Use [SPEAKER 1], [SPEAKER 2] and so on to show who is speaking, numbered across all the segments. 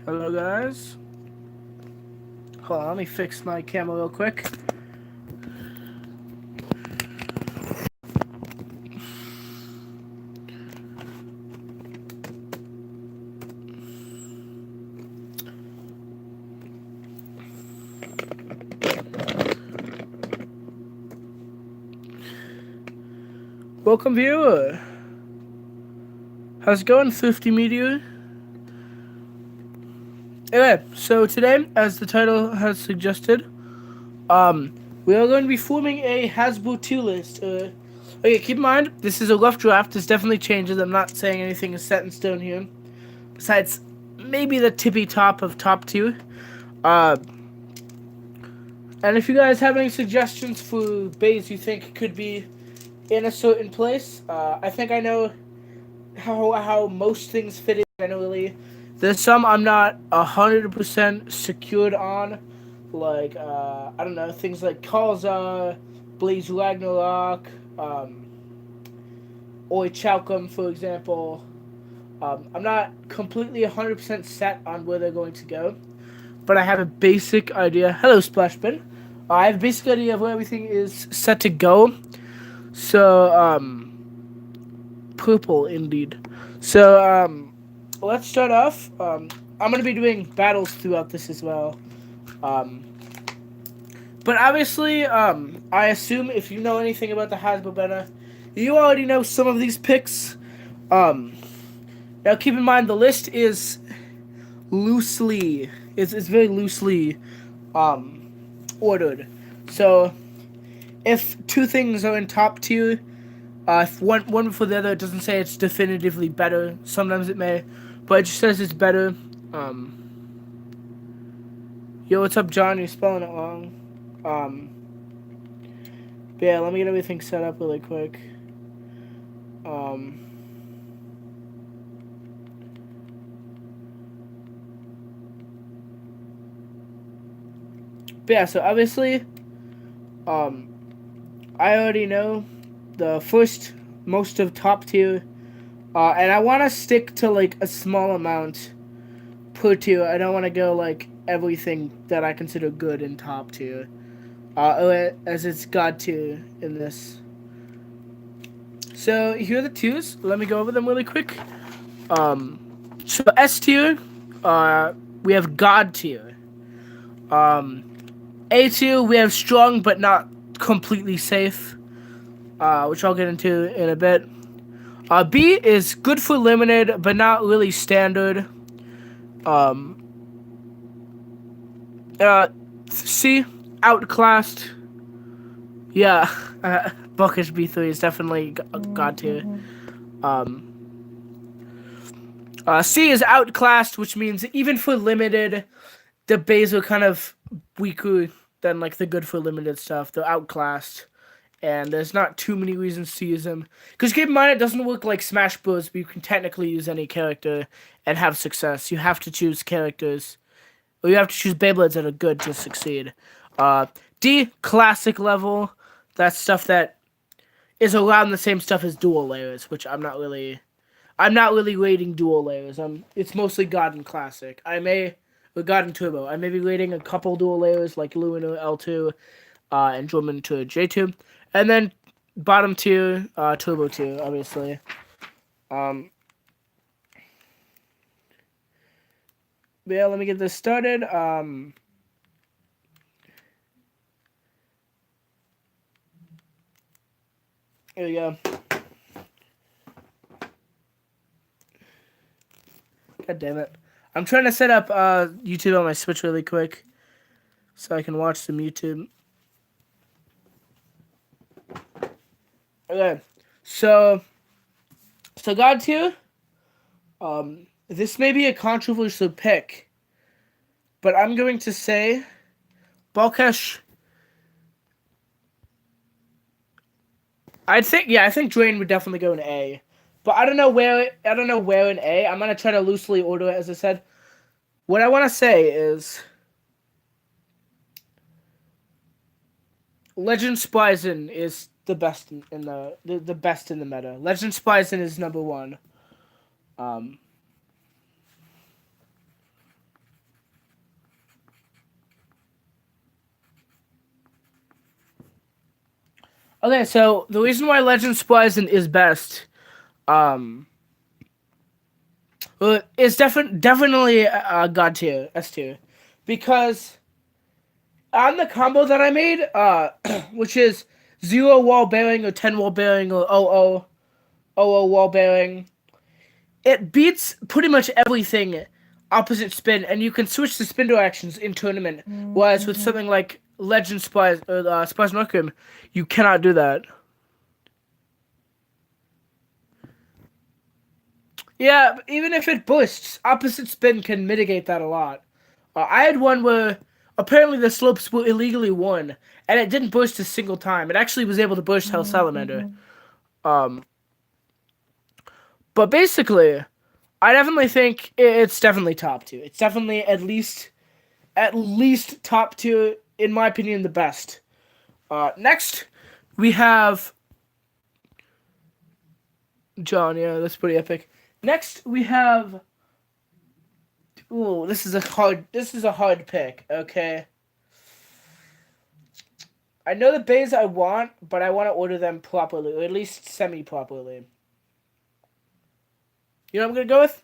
[SPEAKER 1] Hello guys. Hold on, let me fix my camera real quick. Welcome viewer. How's it going, Thrifty Media? Anyway, so today, as the title has suggested, we are going to be forming a Hasbro tier list. Okay, keep in mind, this is a rough draft. This definitely changes. I'm not saying anything is set in stone here. Besides, maybe the tippy top of top two. And if you guys have any suggestions for bays you think could be in a certain place, I think I know how most things fit in generally. There's some I'm not 100% secured on, like I don't know, things like Kalza, Blaze Ragnarok, Oi Chalcom, for example. I'm not completely 100% set on where they're going to go, but I have a basic idea. Hello, Splashbin. I have a basic idea of where everything is set to go. So, purple indeed. So, let's start off. I'm going to be doing battles throughout this as well. But obviously, I assume if you know anything about the Hasbro beta, you already know some of these picks. Now keep in mind the list is loosely, it's very loosely, ordered. So, if two things are in top tier, if one before the other, it doesn't say it's definitively better. Sometimes it may, but it just says it's better. Yo, what's up, John? You're spelling it wrong. But yeah, let me get everything set up really quick. But yeah, so obviously, I already know the first most of top tier, and I want to stick to like a small amount per tier. I don't want to go like everything that I consider good in top tier, as it's god tier in this. So here are the tiers. Let me go over them really quick. So S tier, we have god tier. A tier, we have strong but not completely safe, which I'll get into in a bit. B is good for limited but not really standard. C, outclassed. Yeah, Bookish B3 is definitely god tier. C is outclassed, which means even for limited, the bays are kind of weaker than like the good for limited stuff. They're outclassed, and there's not too many reasons to use them. Because keep in mind, it doesn't work like Smash Bros. But you can technically use any character and have success. You have to choose characters, or you have to choose Beyblades that are good to succeed. D, classic level. That's stuff that is around the same stuff as dual layers, which I'm not really rating dual layers. It's mostly God and Classic. With God and Turbo, I may be rating a couple dual layers like Lunar L2, and Drummond to J2, and then bottom tier, Turbo tier, obviously. Yeah, let me get this started. Here we go. God damn it. I'm trying to set up YouTube on my Switch really quick so I can watch some YouTube. Okay. So God tier, this may be a controversial pick, but I'm going to say Balkesh. I think Drain would definitely go in A. But I don't know where in A. I'm gonna try to loosely order it, as I said. What I want to say is Legend Spryzen is the best in the best in the meta. Legend Spryzen is number one. Okay, so the reason why Legend Splicing is best, um, well, it's definitely God tier, S tier, because on the combo that I made, which is 0 wall bearing or 10 wall bearing or 00 wall bearing, it beats pretty much everything opposite spin, and you can switch the spin directions in tournament. Whereas with something like Legend Spies or Spies Requiem, you cannot do that. Yeah, even if it bursts, opposite spin can mitigate that a lot. I had one where apparently the slopes were illegally won, and it didn't burst a single time. It actually was able to burst Hell Salamander. But basically, I definitely think it's definitely top two. It's definitely at least top two, in my opinion, the best. Next, we have John. Yeah, that's pretty epic. Next, we have. Ooh, this is a hard pick. Okay. I know the bays I want, but I want to order them properly, or at least semi-properly. You know what I'm gonna go with?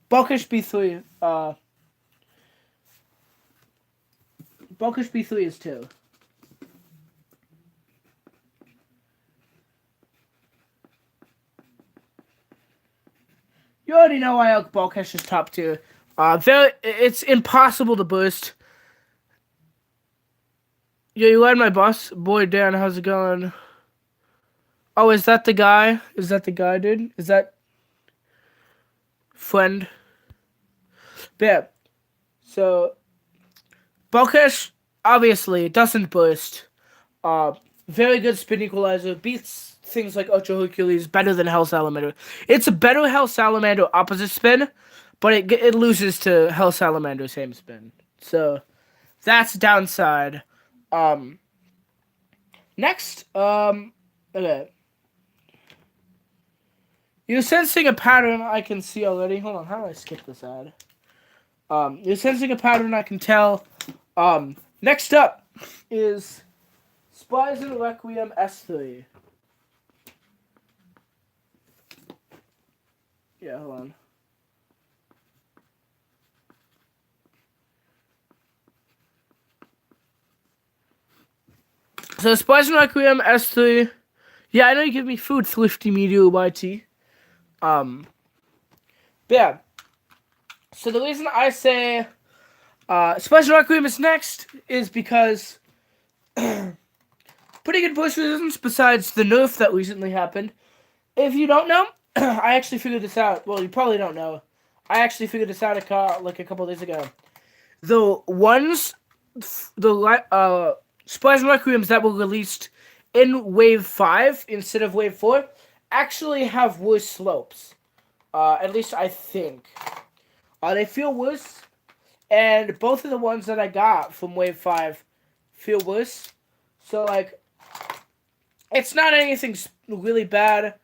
[SPEAKER 1] Bulkish B3. Bulkish B3 is 2. You already know why Bulkish is top 2. It's impossible to boost. Yo, you led my boss? Boy, Dan, how's it going? Oh, is that the guy? Is that the guy, dude? Is that friend? But yeah. So, Bulkish, obviously, doesn't burst. Very good spin equalizer. Beats things like Ultra Hercules better than Hell Salamander. It's a better Hell Salamander opposite spin, but it loses to Hell Salamander same spin. So, that's downside. Next, okay. You're sensing a pattern I can see already. Hold on, how do I skip this ad? You're sensing a pattern I can tell. Next up is Spies in Requiem S3. Yeah, hold on. So Spies in Requiem S3. Yeah, I know you give me food, Thrifty Media YT. But yeah. So the reason I say Spies in Requiem is next is because pretty good push resistance besides the nerf that recently happened. If you don't know, I actually figured this out. Well, you probably don't know. I actually figured this out a couple days ago. The Spies and Requiems that were released in Wave 5 instead of Wave 4 actually have worse slopes. At least I think. They feel worse, and both of the ones that I got from Wave 5 feel worse. So, like, it's not anything really bad.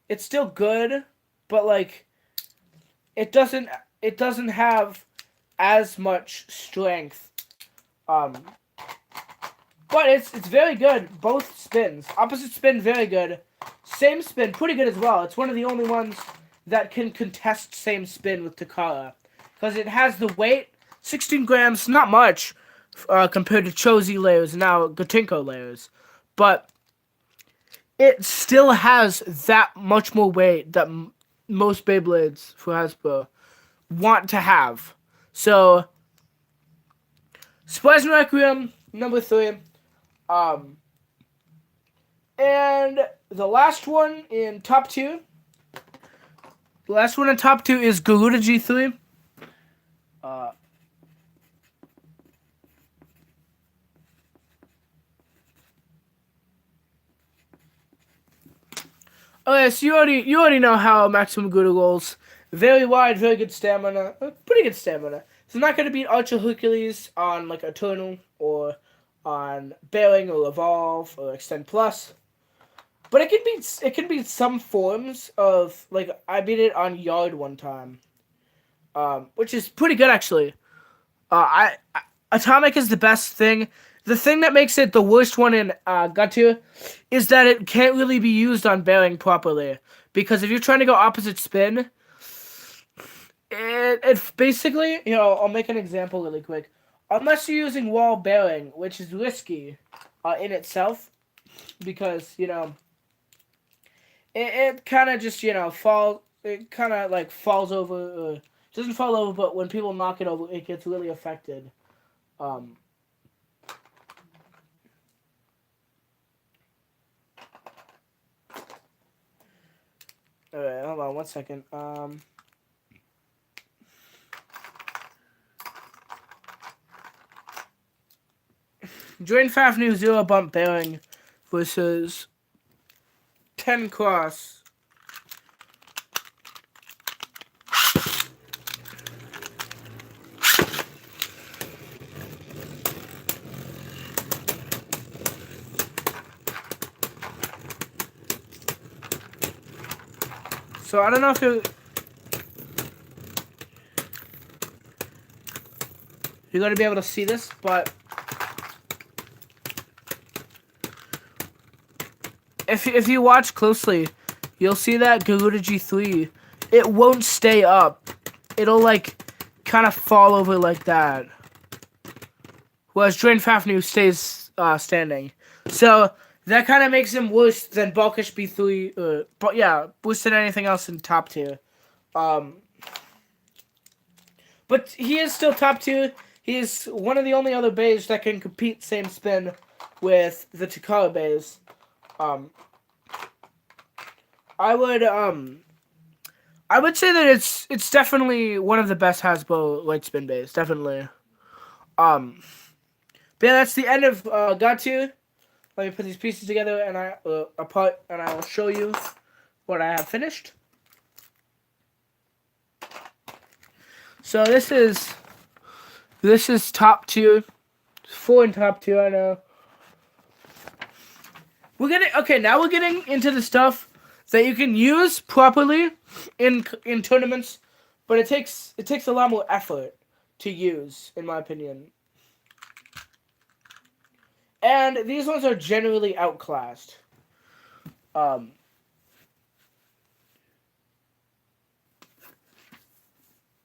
[SPEAKER 1] It's still good, but, like, it doesn't have as much strength. But it's very good. Both spins. Opposite spin, very good. Same spin, pretty good as well. It's one of the only ones that can contest same spin with Takara. Because it has the weight, 16 grams, not much compared to Chozi layers and now Gotenko layers. But it still has that much more weight that most Beyblades for Hasbro want to have. So, Spies and Requiem, number 3. And the last one in top 2. The last one in top 2 is Garuda G3. Okay, so you already know how Maximum Garuda rolls. Very wide, very good stamina. Pretty good stamina. It's not going to beat Ultra Hercules on like Eternal or on Bearing or Evolve or Extend Plus. But it can beat some forms of, like, I beat it on Yard one time. Which is pretty good actually. Atomic is the best thing. the thing that makes it the worst one in Gato is that it can't really be used on bearing properly. Because if you're trying to go opposite spin, it basically, I'll make an example really quick. Unless you're using wall bearing, which is risky in itself, because, it kind of just, it kind of like falls over, doesn't fall over, but when people knock it over, it gets really affected. Alright, hold on 1 second. Drain Fafnir 0 bump bearing versus 10 cross. So I don't know if you're going to be able to see this, but if you watch closely, you'll see that Garuda G3, it won't stay up. It'll like kind of fall over like that. Whereas Drain Fafnir stays standing. So that kind of makes him worse than Balkish B3, but yeah, worse than anything else in top tier. But he is still top tier. He is one of the only other bays that can compete same spin with the Takara bays. I would say that it's definitely one of the best Hasbro light spin bays, definitely. But yeah, that's the end of Gato. Let me put these pieces together and apart, and I will show you what I have finished. So this is top tier, 4 in top tier. I know. Now we're getting into the stuff that you can use properly in tournaments, but it takes a lot more effort to use, in my opinion. And these ones are generally outclassed. Here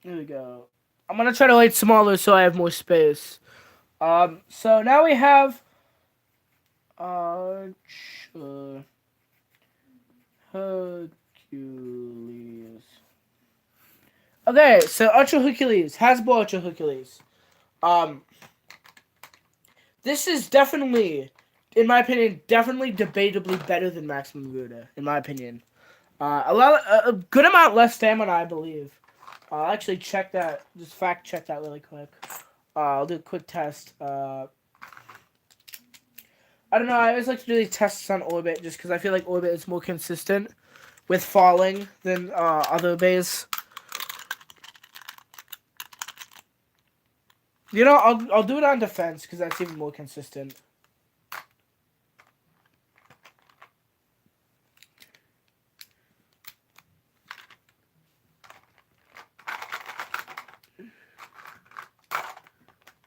[SPEAKER 1] we go. I'm gonna try to light smaller so I have more space. So now we have Hercules. Okay, so Ultra Hercules, Hasbro Ultra Hercules. This is definitely, in my opinion, debatably better than Maximum Garuda, in my opinion. A good amount less stamina, I believe. I'll actually check that, just fact check that really quick. I'll do a quick test. I don't know, I always like to do these tests on Orbit, just because I feel like Orbit is more consistent with falling than other bays. I'll do it on defense, because that's even more consistent.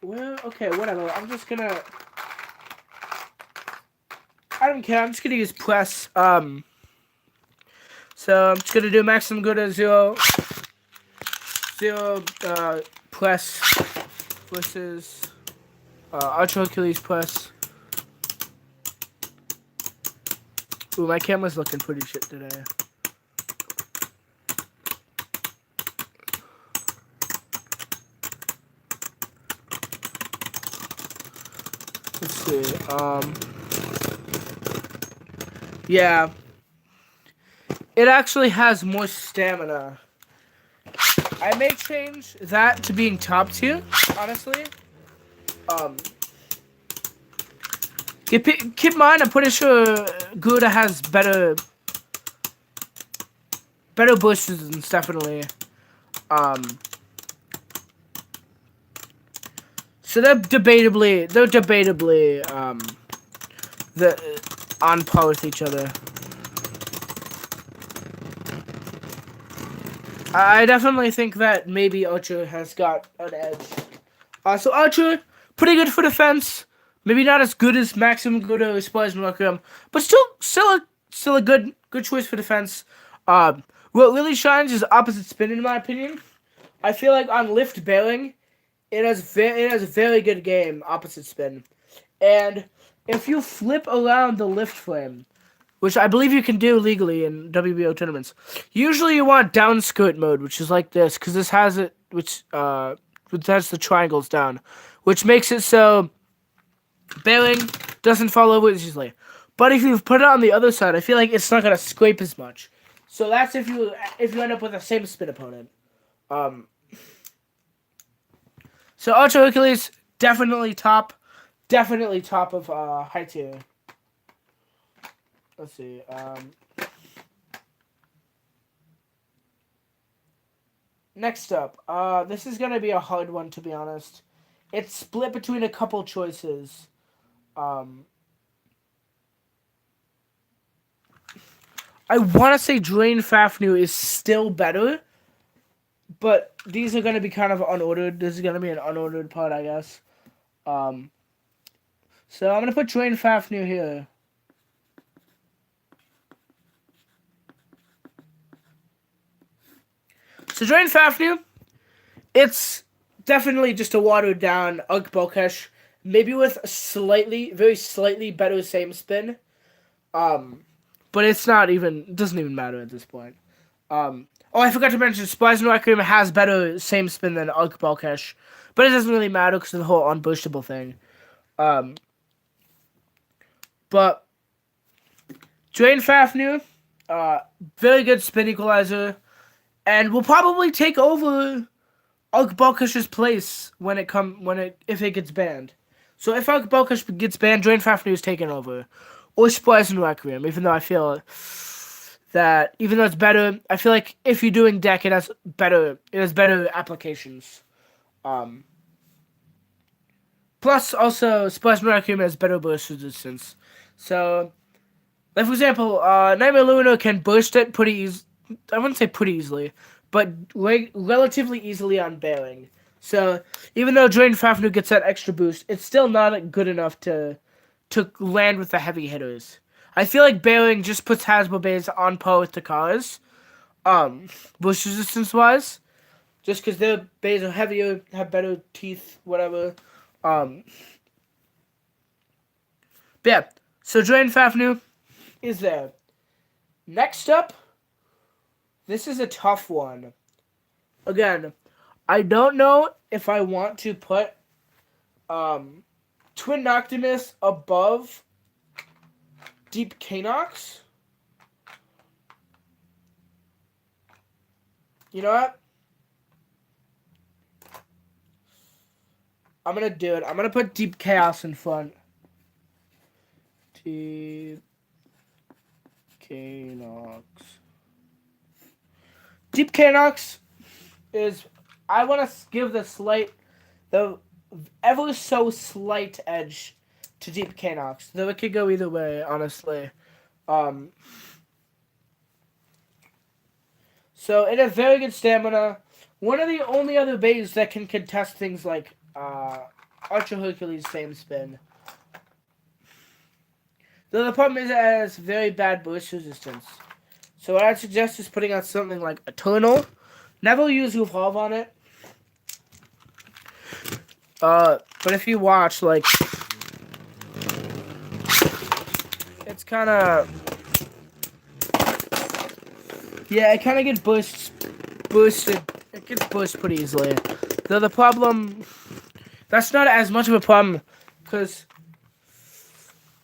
[SPEAKER 1] Well, okay, whatever. I'm just gonna... I don't care. I'm just gonna use press. So I'm just gonna do Maximum Garuda 0 press versus Ultra Hercules press. Ooh, my camera's looking pretty shit today. Let's see. Yeah. It actually has more stamina. I may change that to being top tier, honestly. Keep in mind, I'm pretty sure Garuda has better boosters, definitely. So they're debatably on par with each other. I definitely think that maybe Ultra has got an edge. So Ultra, pretty good for defense. Maybe not as good as Maximum Good or Poison Requiem, but still a good choice for defense. What really shines is opposite spin, in my opinion. I feel like on lift bearing, it has a very good game opposite spin, and if you flip around the lift flame, which I believe you can do legally in WBO tournaments, usually you want down skirt mode, which is like this, because this has it, which has the triangles down, which makes it so bearing doesn't fall over as easily. But if you put it on the other side, I feel like it's not gonna scrape as much. So that's if you end up with the same spin opponent. So Ultra Hercules definitely top of high tier. Let's see. Next up, this is gonna be a hard one, to be honest. It's split between a couple choices. I want to say Drain Fafnir is still better, but these are going to be kind of unordered. This is going to be an unordered part, I guess. So I'm going to put Drain Fafnir here. So Drain Fafnir, it's definitely just a watered down Ugg Balkesh, maybe with a very slightly better same spin. But it doesn't even matter at this point. I forgot to mention, Splice and Requiem has better same spin than Ugg Balkesh, but it doesn't really matter because of the whole unboostable thing. But Drain Fafnir, very good spin equalizer, and will probably take over Ugg Balkesh's place if it gets banned. So if Ugg Balkesh gets banned, Drain Fafnir is taken over. Or Splice and Requiem, even though I feel that even though it's better, I feel like if you're doing deck, it has better applications. Plus, also, Splice and Requiem has better burst resistance. So, like for example, Nightmare Luna can burst it pretty easily. I wouldn't say pretty easily, but relatively easily on bearing. So, even though Drain Fafnir gets that extra boost, it's still not good enough to land with the heavy hitters. I feel like bearing just puts Hasbro bays on par with Takara's, boost resistance wise, just because their bays are heavier, have better teeth, whatever. But yeah, so Drain Fafnir is there. Next up, this is a tough one. Again, I don't know if I want to put Twin Noctimus above Deep Canox. You know what? I'm gonna do it. I'm gonna put Deep Chaos in front. Deep Canox. Deep Canox is, I want to give the ever so slight edge to Deep Canox. Though it could go either way, honestly. So it has very good stamina. One of the only other bays that can contest things like Ultra Hercules same spin. Though the problem is it has very bad burst resistance. So what I'd suggest is putting out something like Eternal. Never use Evolve on it. But if you watch, like, it's kind of, yeah, it kind of gets boosted. It gets boosted pretty easily. Though the problem, that's not as much of a problem, because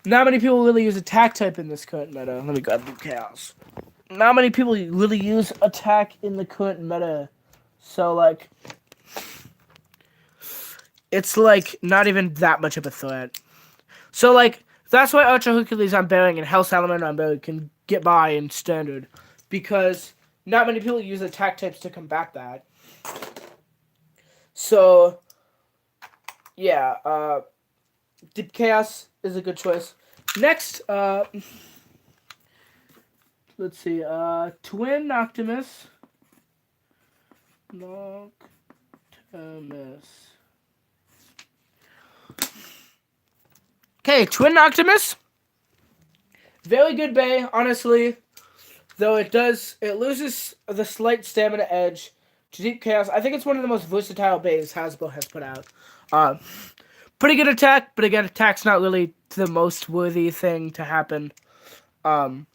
[SPEAKER 1] not many people really use attack type in this current meta. Let me grab the chaos. Not many people really use attack in the current meta. So, like, it's, like, not even that much of a threat. So, like, that's why Ultra Hercules on bearing and Hell Salamander on bearing can get by in standard. Because not many people use attack types to combat that. So, yeah, Deep Chaos is a good choice. Next, let's see, Twin Noctimus. Noctimus. Okay, Twin Optimus. Very good bay, honestly. Though it loses the slight stamina edge to Deep Chaos. I think it's one of the most versatile bays Hasbro has put out. Pretty good attack, but again, attack's not really the most worthy thing to happen. Have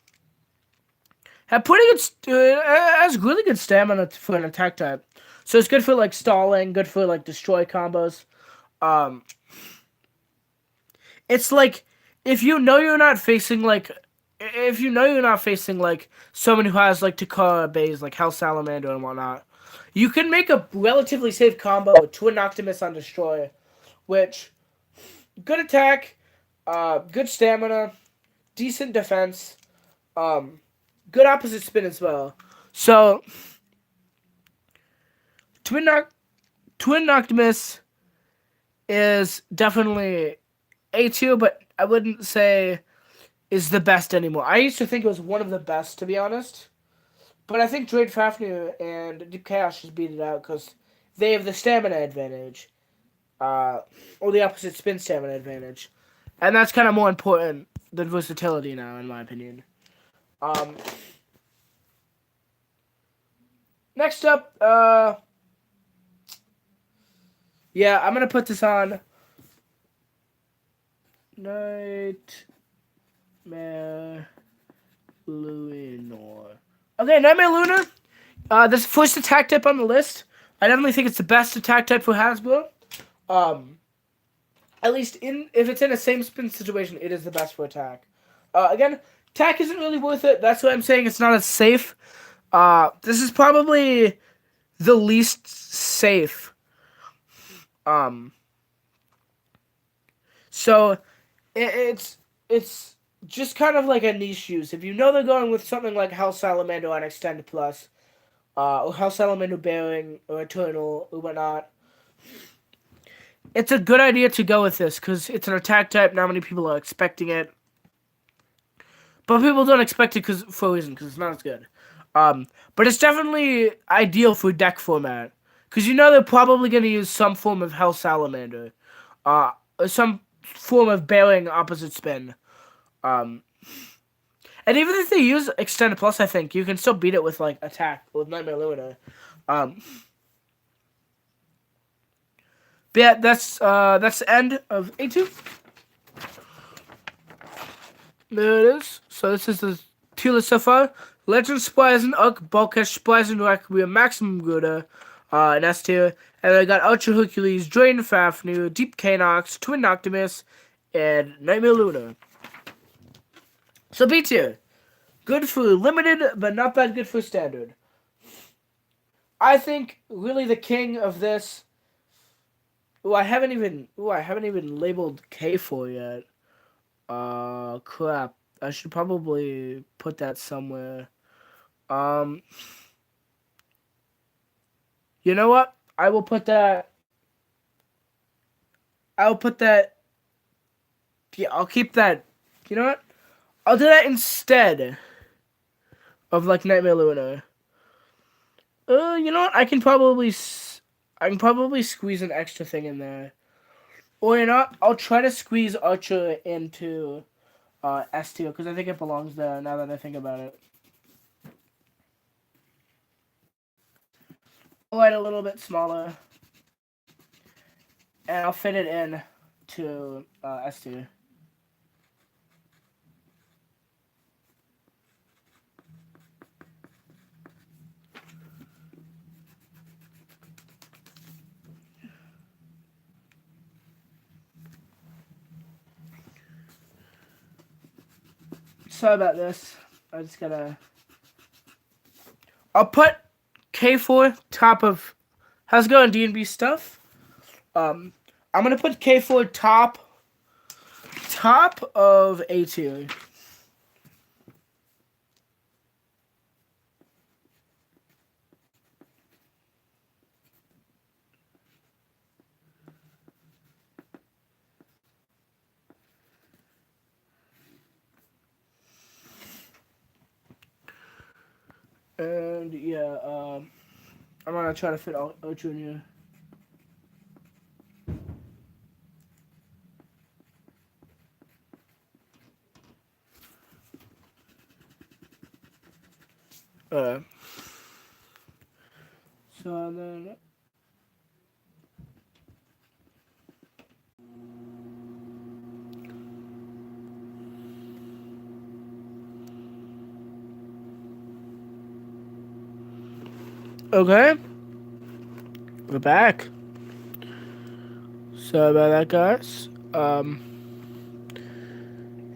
[SPEAKER 1] pretty good, has really good stamina for an attack type. So it's good for like stalling, good for like destroy combos. It's like if you know you're not facing like someone who has like Takara bays like Hell Salamander and whatnot, you can make a relatively safe combo with Twin Optimus on destroy, which good attack, good stamina, decent defense, good opposite spin as well. So Twin Optimus is definitely A2, but I wouldn't say is the best anymore. I used to think it was one of the best, to be honest. But I think Drake Fafnir and Deep Chaos just beat it out because they have the stamina advantage. Or the opposite spin stamina advantage. And that's kind of more important than versatility now, in my opinion. Next up, yeah, I'm going to put this on Nightmare Lunar. Okay, Nightmare Lunar. This first attack type on the list. I definitely think it's the best attack type for Hasbro. At least if it's in a same spin situation, it is the best for attack. Again, attack isn't really worth it. That's why I'm saying it's not as safe. This is probably the least safe. So it's just kind of like a niche use. If you know they're going with something like Hell Salamander on Extend Plus, or Hell Salamander Bearing, or Eternal, or whatnot, it's a good idea to go with this, because it's an attack type, not many people are expecting it. But people don't expect it for a reason, because it's not as good. But it's definitely ideal for deck format, because you know they're probably going to use some form of Hell Salamander, or some form of Bearing opposite spin. And even if they use Extended Plus, I think you can still beat it with like attack with Nightmare Lunar. But yeah, that's the end of A2. There it is. So this is the tier list so far. Legend Spryzen, Arc, Bulkash, Spryzen, Requiem, Maximum Gouda, in S tier. And then I got Ultra Hercules, Drain Fafnir, Deep Canox, Twin Optimus, and Nightmare Lunar. So B tier. Good for limited, but not bad good for standard. I think really the king of this. I haven't even labeled K4 yet. Crap. I should probably put that somewhere. You know what? I will put that. Yeah, I'll keep that. You know what? I'll do that instead of like Nightmare Lunar. You know what? I can probably squeeze an extra thing in there. Or you know what? I'll try to squeeze Archer into S tier because I think it belongs there now that I think about it. I'll write a little bit smaller. And I'll fit it in to S tier. Sorry about this. I just gotta. I'll put K4 top of Hasbro and D&B stuff. I'm gonna put K4 top of A tier. And yeah, I'm gonna try to fit Ultra in here. Uh, so then. Okay, we're back. Sorry about that, guys.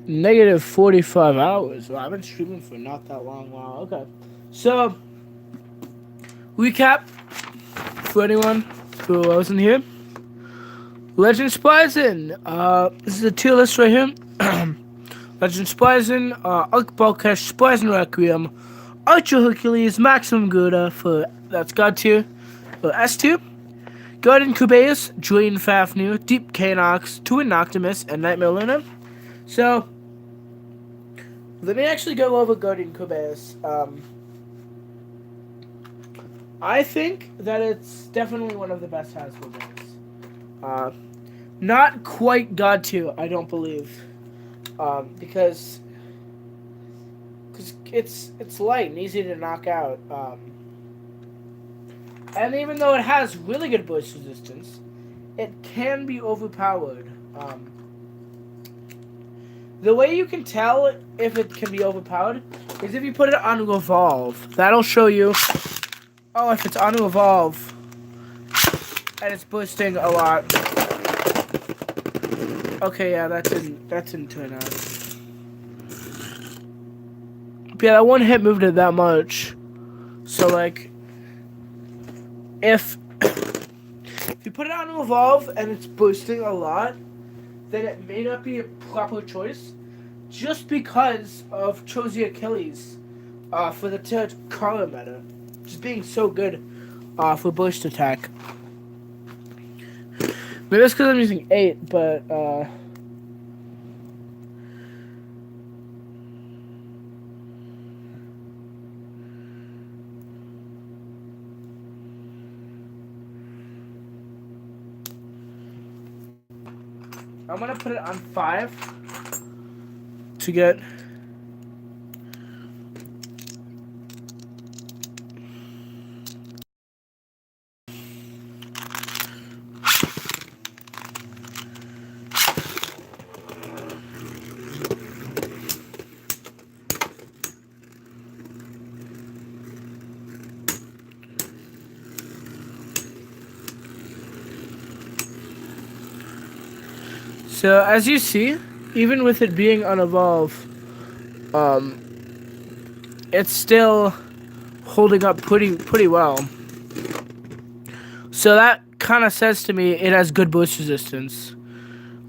[SPEAKER 1] Negative 45 hours. Well, I've been streaming for not that long. Wow. Okay. So, recap for anyone who wasn't here. Legend Splicing. This is a tier list right here. Legend Splicing, Arc Balkesh, Splicing Requiem, Archer Hercules, Maximum Gouda for that's God tier for S tier. Guardian Kubeus, Julian Fafnir, Deep Kanox, Twin Noctimus, and Nightmare Luna. So, let me actually go over Guardian Kubeus. I think that it's definitely one of the best Hasbro games. Not quite God tier, I don't believe. Because it's light and easy to knock out. And even though it has really good burst resistance, it can be overpowered. The way you can tell if it can be overpowered is if you put it on Revolve. That'll show you, oh, if it's on Revolve and it's boosting a lot. Okay, yeah, that didn't turn out. But yeah, that one hit moved it that much. So, like, if you put it on Revolve and it's boosting a lot, then it may not be a proper choice, just because of Chosi Achilles for the Takara meta, just being so good for burst attack. Maybe it's because I'm using 8, but I'm gonna put it on 5 to get. So as you see, even with it being on Evolve, it's still holding up pretty well. So that kind of says to me it has good burst resistance,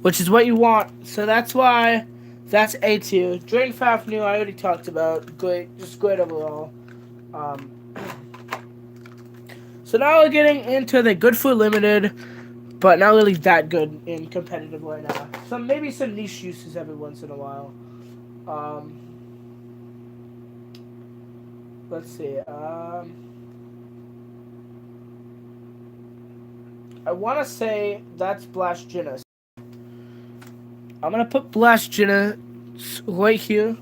[SPEAKER 1] which is what you want. So that's why that's A tier. Drain Fafnir I already talked about. Great, just great overall. So now we're getting into the good for limited, but not really that good in competitive right now. Maybe some niche uses every once in a while. Let's see. I want to say that's Blast Jinna. I'm gonna put Blast Jinna right here.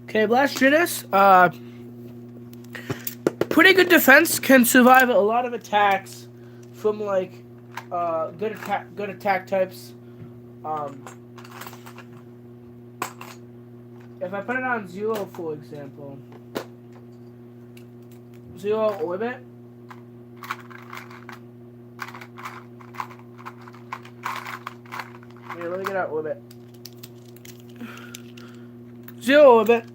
[SPEAKER 1] Okay, Blast Jinna, pretty good defense, can survive a lot of attacks from like good attack types. If I put it on 0, for example, 0 orbit, here, let me get out orbit. 0 orbit.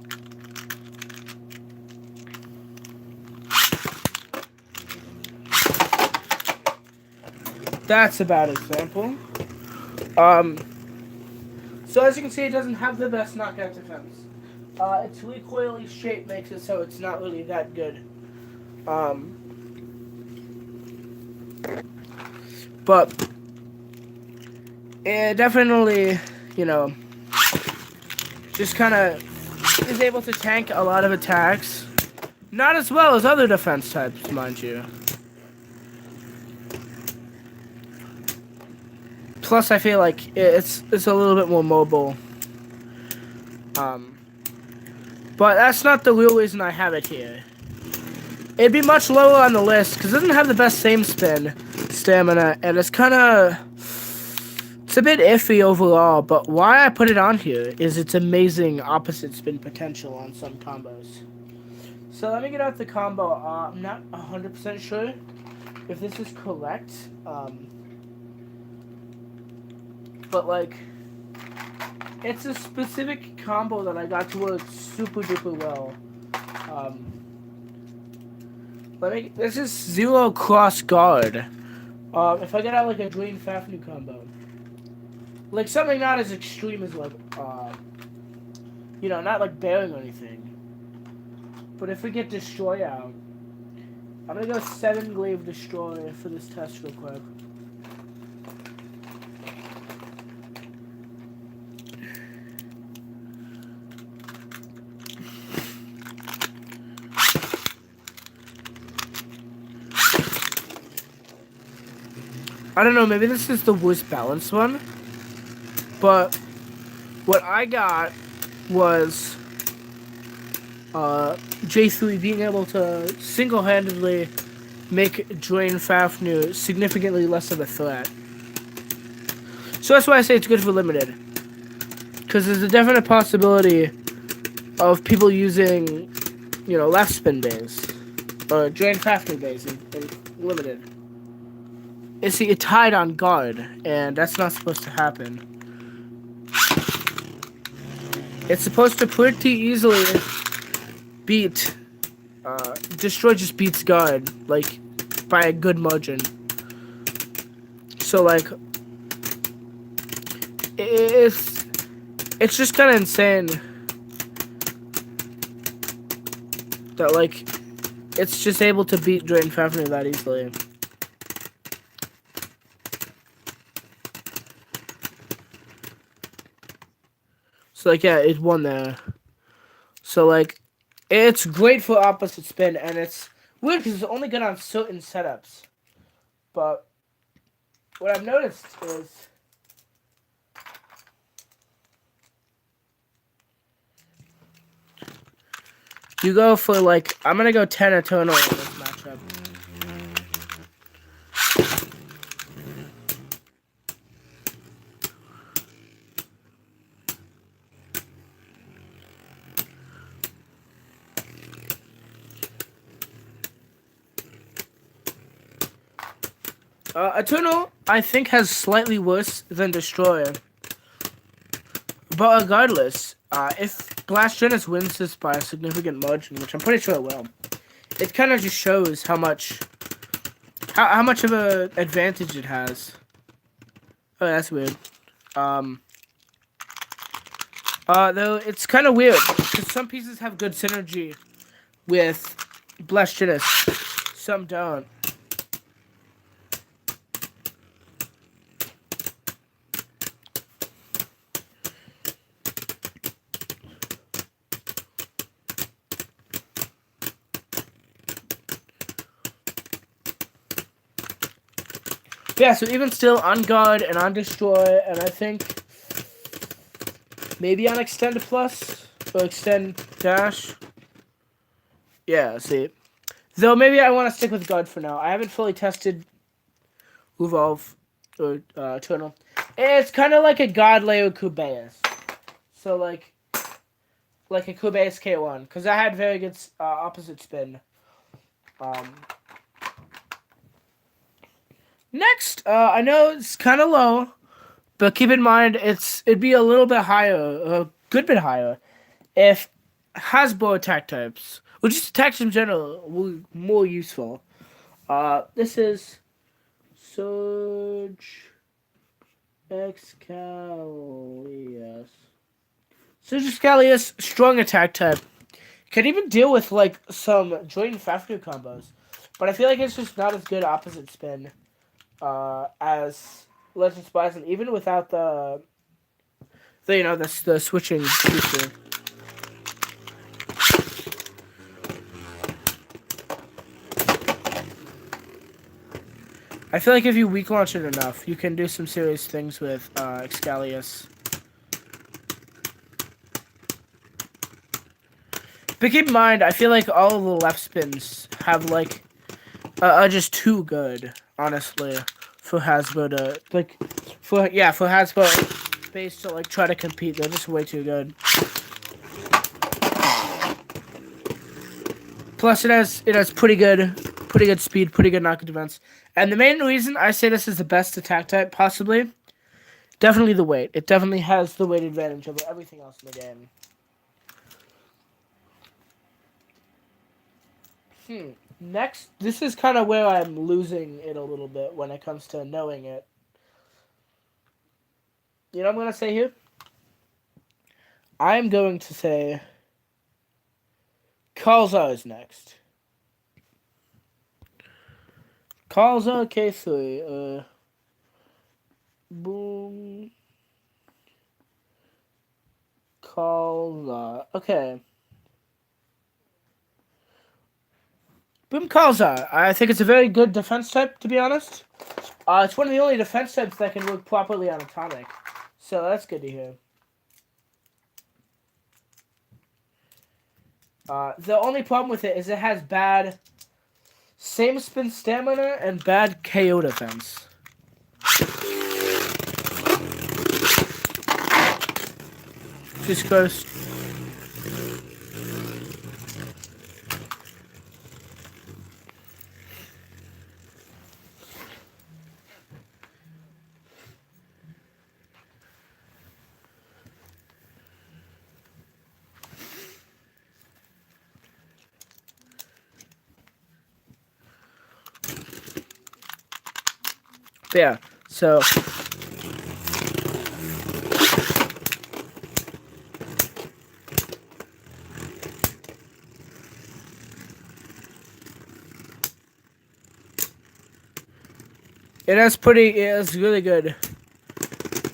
[SPEAKER 1] That's a bad example. So as you can see, it doesn't have the best knockout defense. Its recoily shape makes it so it's not really that good. But it definitely, just kind of is able to tank a lot of attacks. Not as well as other defense types, mind you. Plus, I feel like it's a little bit more mobile. But that's not the real reason I have it here. It'd be much lower on the list because it doesn't have the best same spin stamina, and it's a bit iffy overall. But why I put it on here is its amazing opposite spin potential on some combos. So let me get out the combo. I'm not 100% sure if this is correct. But like, it's a specific combo that I got to work super duper well. This is 0 cross guard. If I get out like a Drain Fafnir combo, like something not as extreme as like, not like bearing or anything. But if we get Destroy out, I'm gonna go 7 Glaive Destroy for this test real quick. I don't know, maybe this is the worst balanced one, but what I got was J3 being able to single-handedly make Drain Fafnir significantly less of a threat. So that's why I say it's good for limited, because there's a definite possibility of people using, left spin bays, or Drain Fafnir bays in limited. You see, it tied on guard, and that's not supposed to happen. It's supposed to pretty easily beat, Destroy just beats guard, like, by a good margin. So, like, it's just kind of insane that, like, it's just able to beat Drain Fafnir that easily. So, like, yeah, it won there. So, like, it's great for opposite spin, and it's weird because it's only good on certain setups. But what I've noticed is you go for, like, I'm going to go 10 Eternal in this matchup. Eternal, I think, has slightly worse than Destroyer. But regardless, if Blast Genesis wins this by a significant margin, which I'm pretty sure it will, it kind of just shows how much of an advantage it has. Oh, that's weird. Though it's kind of weird because some pieces have good synergy with Blast Genesis, some don't. Yeah, so even still, on Guard and on Destroy, and I think maybe on Extend Plus or Extend Dash. Yeah, see. Though maybe I want to stick with Guard for now. I haven't fully tested Evolve or Eternal. It's kind of like a God layer Kubeus. So like a Kubeus K1, because I had very good opposite spin. Next, I know it's kind of low, but keep in mind it'd be a little bit higher, a good bit higher, if Hasbro attack types, or just attacks in general, were more useful. This is Surge Excalius. Surge Excalius, strong attack type. Can even deal with like some Drain Fafnir combos, but I feel like it's just not as good opposite spin as Legends Bison, even without the switching feature. I feel like if you weak launch it enough, you can do some serious things with Excalius. But keep in mind, I feel like all of the left spins have like are just too good, honestly, for Hasbro to for Hasbro base to like try to compete. They're just way too good. Plus, it has pretty good speed, pretty good knock defense. And the main reason I say this is the best attack type, possibly, definitely the weight. It definitely has the weight advantage over everything else in the game. Next, this is kind of where I'm losing it a little bit when it comes to knowing it. You know what I'm going to say here? I'm going to say Kalzar is next. Kalzar K3. Boom. Kalzar. Okay. Boom Kalzar. I think it's a very good defense type, to be honest. It's one of the only defense types that can work properly on Atomic. So that's good to hear. The only problem with it is it has bad same spin stamina and bad KO defense. Just goes. Yeah, so it has really good. It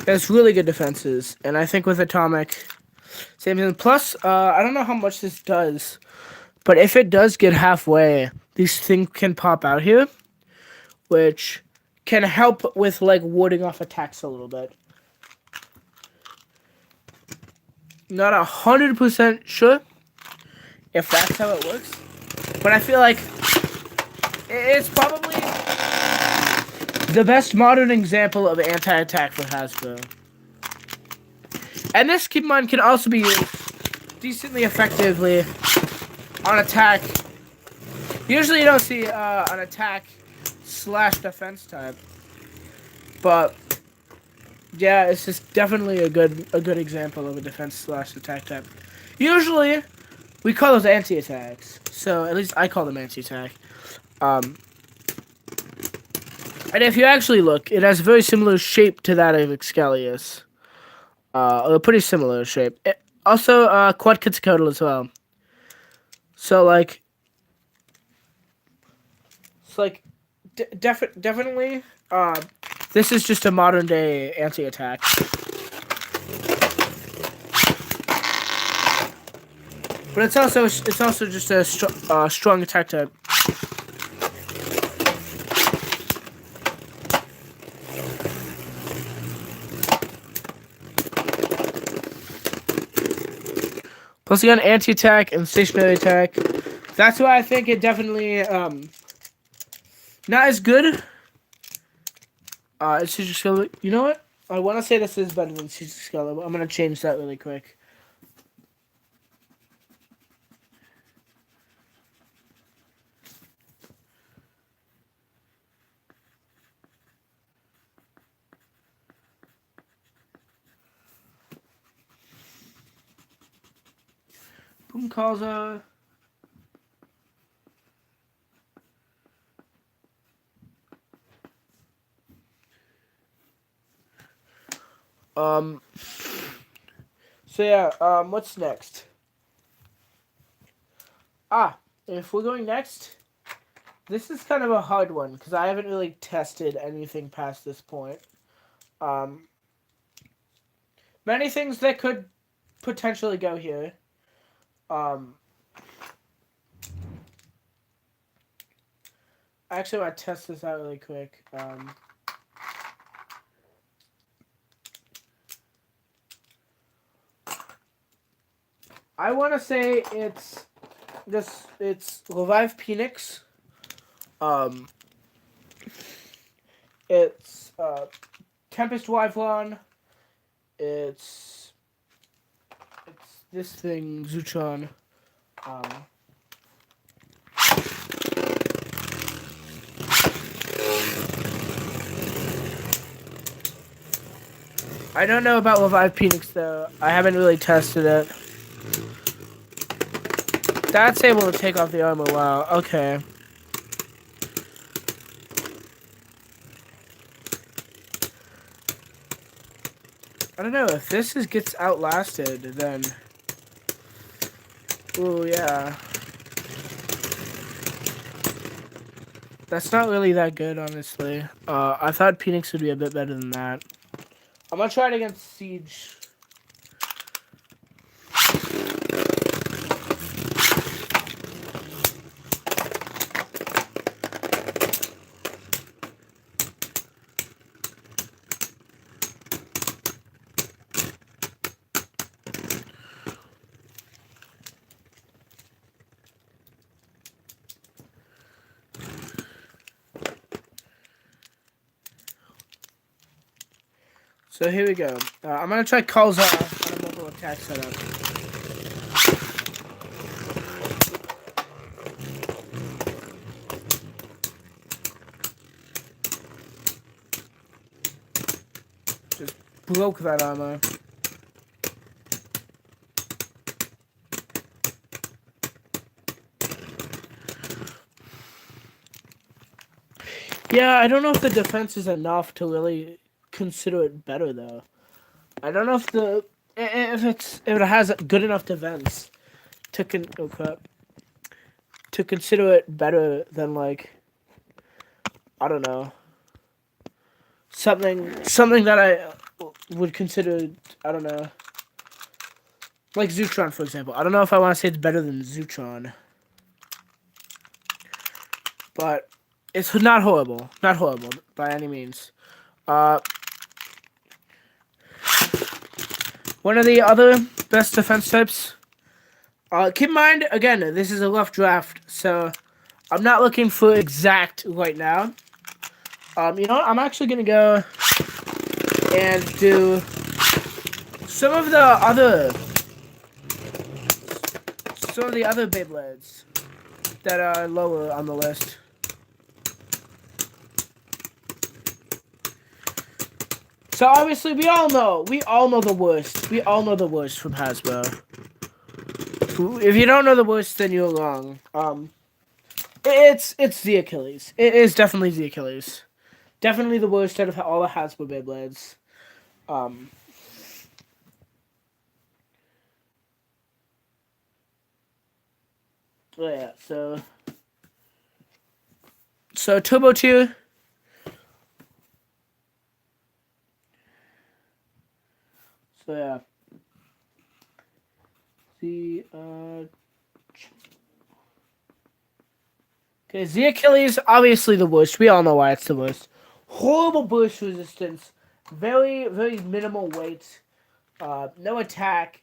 [SPEAKER 1] has really good defenses, and I think with Atomic, same thing. Plus, I don't know how much this does, but if it does get halfway, these things can pop out here, which can help with like warding off attacks a little bit. Not 100% sure if that's how it works, but I feel like it's probably the best modern example of anti-attack for Hasbro. And this, keep in mind, can also be used decently effectively on attack. Usually you don't see an attack / defense type, but yeah, it's just definitely a good example of a defense / attack type. Usually we call those anti-attacks, so at least I call them anti-attack. And if you actually look, it has a very similar shape to that of Excalius. A pretty similar shape. Also, Quad Quetzalcoatl as well. So like, it's like definitely. This is just a modern day anti-attack. But it's also just a strong attack type. Plus you got an anti-attack and stationary attack. That's why I think it definitely not as good. It's Siege Excalibur. You know what? I want to say this is better than Siege Excalibur. I'm gonna change that really quick. Boom Kalza. So yeah, what's next? If we're going next, this is kind of a hard one because I haven't really tested anything past this point. Many things that could potentially go here. actually want to test this out really quick. I want to say it's Revive Phoenix. It's Tempest Wyvern. It's this thing Zutron. I don't know about Revive Phoenix though. I haven't really tested it. That's able to take off the armor. Wow. Okay. I don't know if this gets outlasted, then. Ooh, yeah. That's not really that good, honestly. I thought Phoenix would be a bit better than that. I'm gonna try it against Siege. So here we go. I'm gonna try Calls on a mobile attack setup. Just broke that armor. Yeah, I don't know if the defense is enough to really consider it better though. I don't know if it has good enough defense to consider it better than, like, I don't know, something that I would consider, I don't know, like Zutron, for example. I don't know if I want to say it's better than Zutron, but it's not horrible by any means. One of the other best defense types. Keep in mind, again, this is a rough draft, so I'm not looking for exact right now. You know what? I'm actually gonna go and do some of the other Beyblades that are lower on the list. So obviously, we all know the worst. We all know the worst from Hasbro. If you don't know the worst, then you're wrong. It's the Achilles. It is definitely the Achilles. Definitely the worst out of all the Hasbro Beyblades. Yeah. So Turbo 2. So yeah. Okay, the Achilles, obviously the worst. We all know why it's the worst. Horrible burst resistance. Very, very minimal weight. No attack.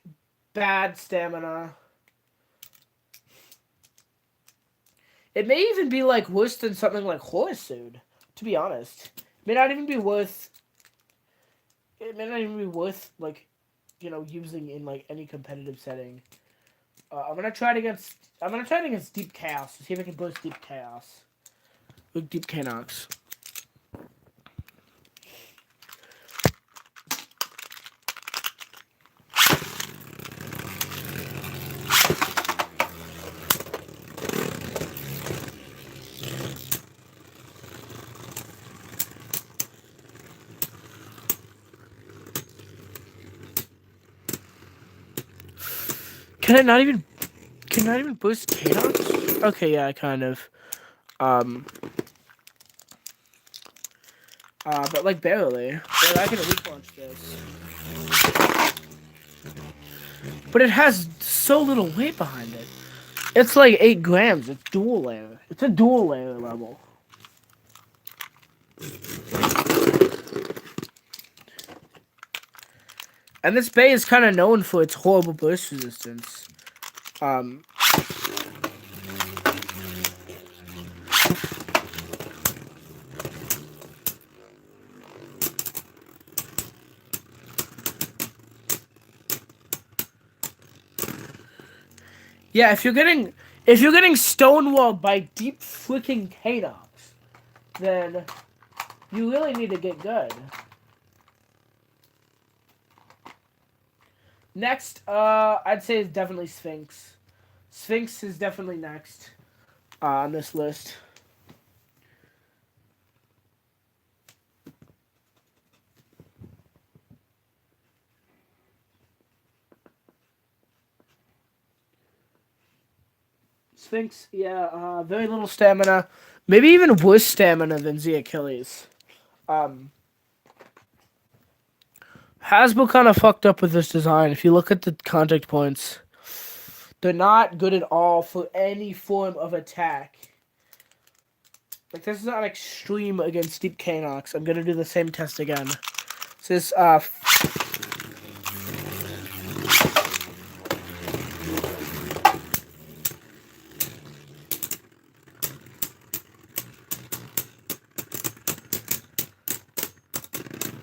[SPEAKER 1] Bad stamina. It may even be, like, worse than something like Horsued, to be honest. It may not even be worth, like, you know, using in, like, any competitive setting. I'm gonna try it against Deep Chaos to see if I can burst Deep Chaos with Deep Canox. Can I not even boost Canox? Okay, yeah, kind of. But, like, barely. But I can weak launch this. But it has so little weight behind it. It's like 8 grams. It's dual layer. It's a dual layer level. And this bay is kind of known for its horrible burst resistance. Yeah, if you're getting stonewalled by deep freaking Kanox, then you really need to get good. Next, I'd say it's definitely Sphinx. Sphinx is definitely next on this list. Sphinx, yeah, very little stamina. Maybe even worse stamina than the Achilles. Hasbro kind of fucked up with this design. If you look at the contact points, they're not good at all for any form of attack. Like, this is not extreme against Deep Kanox. I'm gonna do the same test again. This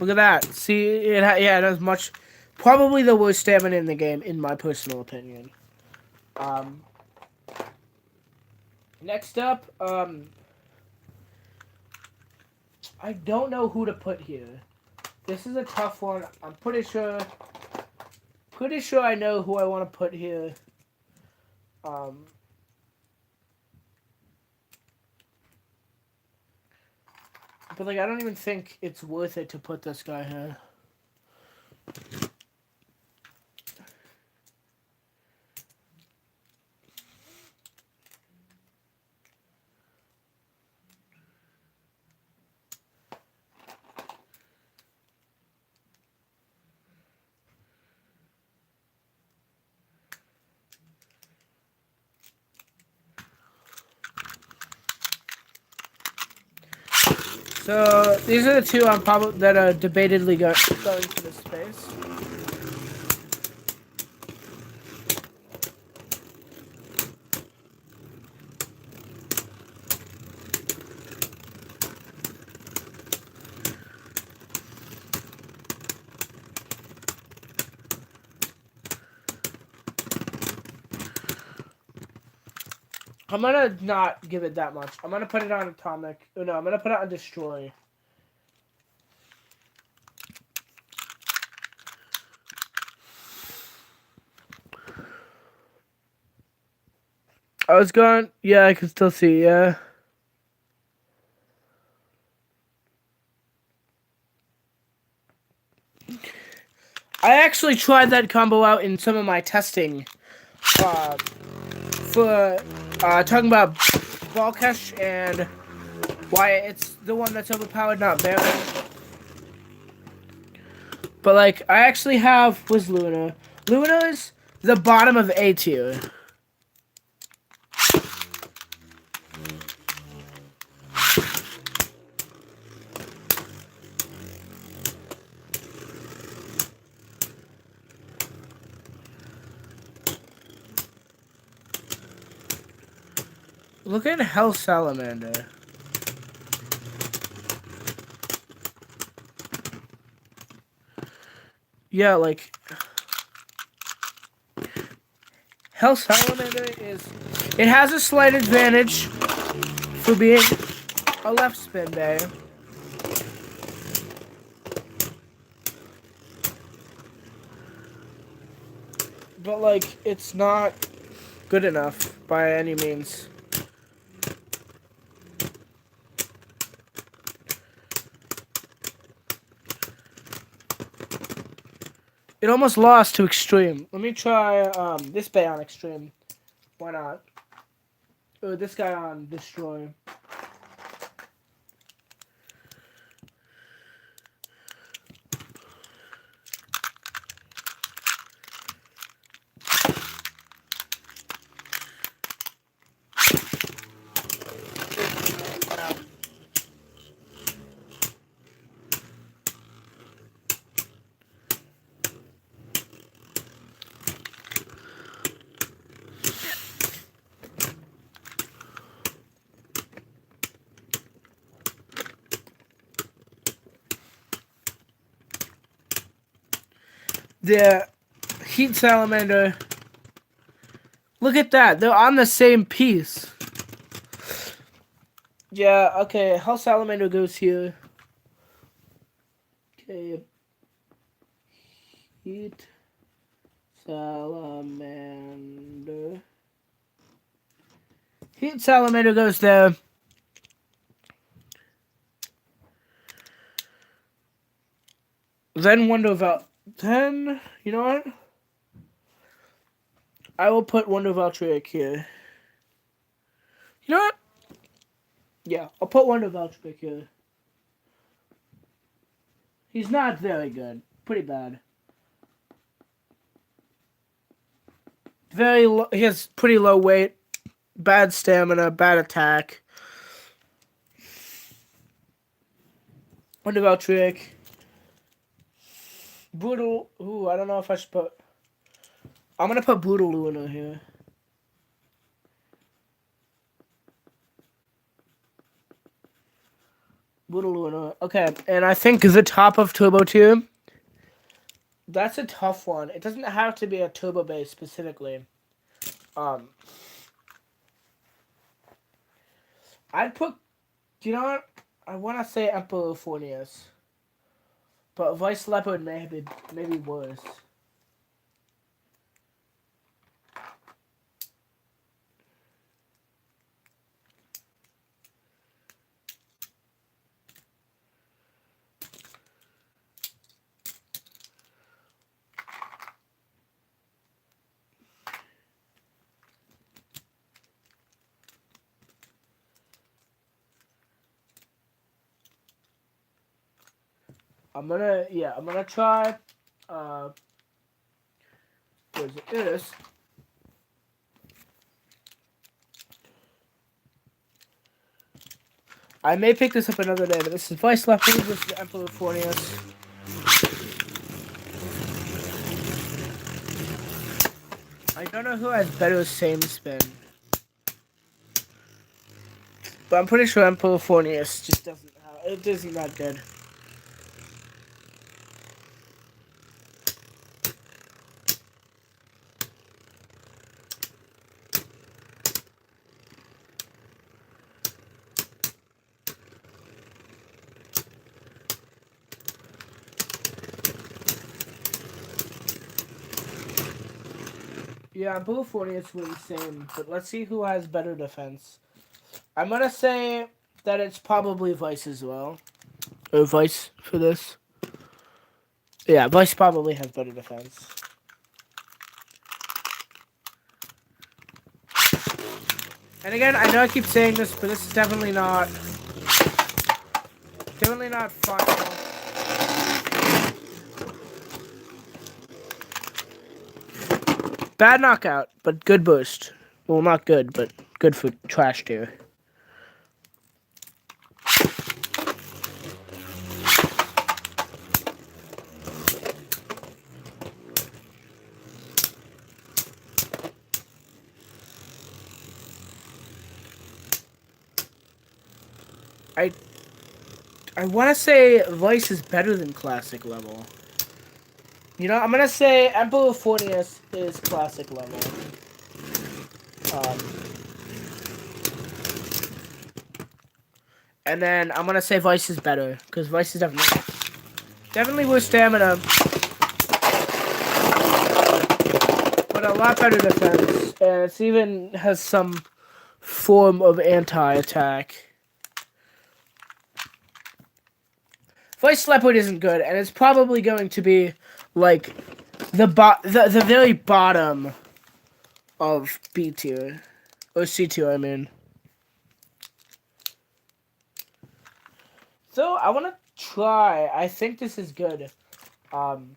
[SPEAKER 1] look at that. See, it has much, probably the worst stamina in the game, in my personal opinion. Next up, I don't know who to put here. This is a tough one. I'm pretty sure I know who I want to put here. But, like, I don't even think it's worth it to put this guy here. So these are the two that are debatedly going to this space. I'm gonna not give it that much. I'm gonna put it on Atomic. Oh, no, I'm gonna put it on Destroy. I was going. Yeah, I can still see. Yeah. I actually tried that combo out in some of my testing. For talking about Ball Catch and why it's the one that's overpowered, not Baron. But, like, I actually have was Luna. Luna is the bottom of A tier. Look at Hell Salamander. Yeah, like, Hell Salamander it has a slight advantage for being a left spin bay. But, like, it's not good enough by any means. It almost lost to Extreme. Let me try this bay on Extreme. Why not? Oh, this guy on Destroy. The Heat Salamander. Look at that. They're on the same piece. Yeah, okay. Hell Salamander goes here. Okay. Heat Salamander. Heat Salamander goes there. Then Wonder Val. Then, you know what? I will put Wonder Valtryek here. You know what? Yeah, I'll put Wonder Valtryek here. He's not very good. Pretty bad. Very low, he has pretty low weight. Bad stamina. Bad attack. Wonder Valtryek. Brutal. Ooh, I don't know if I should put. I'm gonna put Brutal Luna here. Brutal Luna. Okay, and I think the top of Turbo Tier. That's a tough one. It doesn't have to be a turbo base specifically. I'd put. You know what? I want to say Emperor Fornius, but Vice Leopard maybe worse. I'm gonna try. Where's it? It is. I may pick this up another day, but this is Vice Leopard versus Emperor Fornius. I don't know who has better same spin, but I'm pretty sure Emperor Fornius just doesn't have. It isn't that good. Yeah, Emperor Fornius were the same, but let's see who has better defense. I'm gonna say that it's probably Vice as well. Or Vice for this. Yeah, Vice probably has better defense. And again, I know I keep saying this, but this is definitely not final. Bad knockout, but good boost. Well, not good, but good for trash tier. I want to say Vice is better than classic level. You know, I'm gonna say Emperor Fornius is classic level. And then I'm gonna say Vice is better because Vice is definitely worse stamina, but a lot better defense, and it even has some form of anti-attack. Vice Leopard isn't good, and it's probably going to be like the very bottom of B tier or C tier. I mean, so I want to try. I think this is good. I'm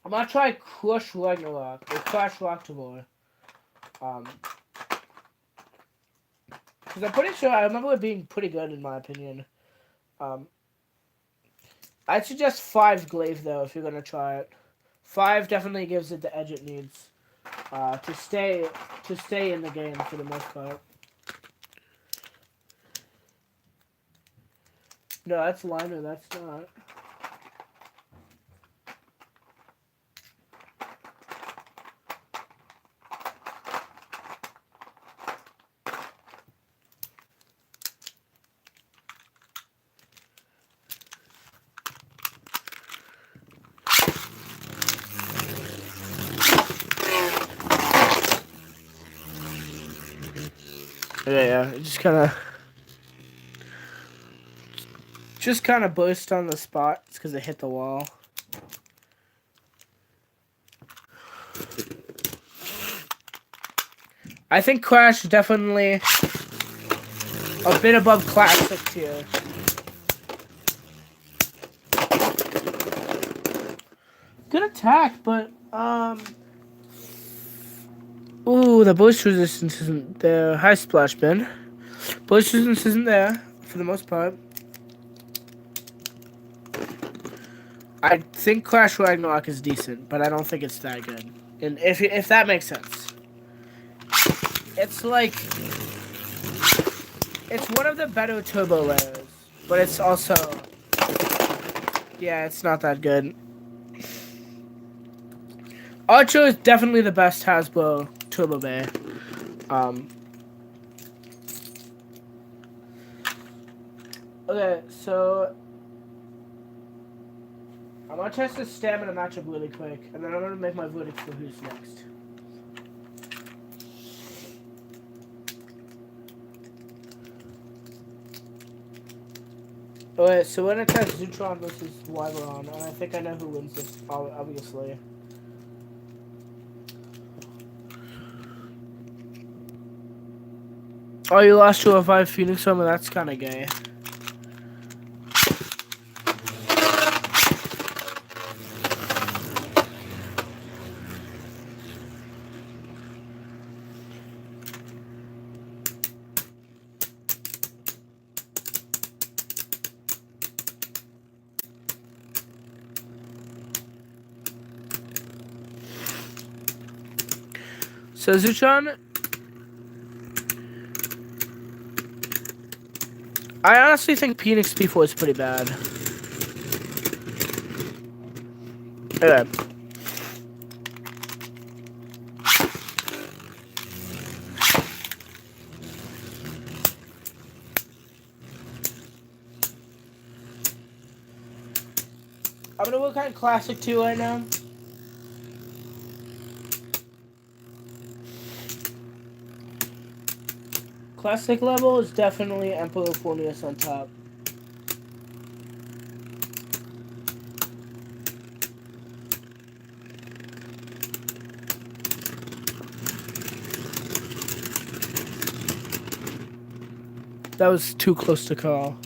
[SPEAKER 1] gonna try Crush Ragnarok or Crash Rock'n'Roll. Because I'm pretty sure I remember it being pretty good in my opinion. I'd suggest 5 Glaive though if you're gonna try it. 5 definitely gives it the edge it needs to stay in the game for the most part. No, that's Liner. That's not. Yeah, it just kind of burst on the spot. It's because it hit the wall. I think Crash definitely a bit above classic tier. Good attack, but ooh, the burst resistance isn't there. High splash bin. Burst resistance isn't there for the most part. I think Crash Ragnarok is decent, but I don't think it's that good. And if that makes sense, it's like it's one of the better turbo layers, but it's also it's not that good. Archer is definitely the best Hasbro Turbo Bay. Okay, so I'm gonna test this stamina matchup really quick, and then I'm gonna make my verdict for who's next. Okay, so we're gonna test Zutron versus Wyvern, and I think I know who wins this, obviously. Oh, you lost to a 5 Phoenix Armor? That's kinda gay. So Zutron, I honestly think Phoenix P4 is pretty bad. Okay. I'm gonna work on Classic 2 right now. Classic level is definitely Emperor Fornius on top. That was too close to call.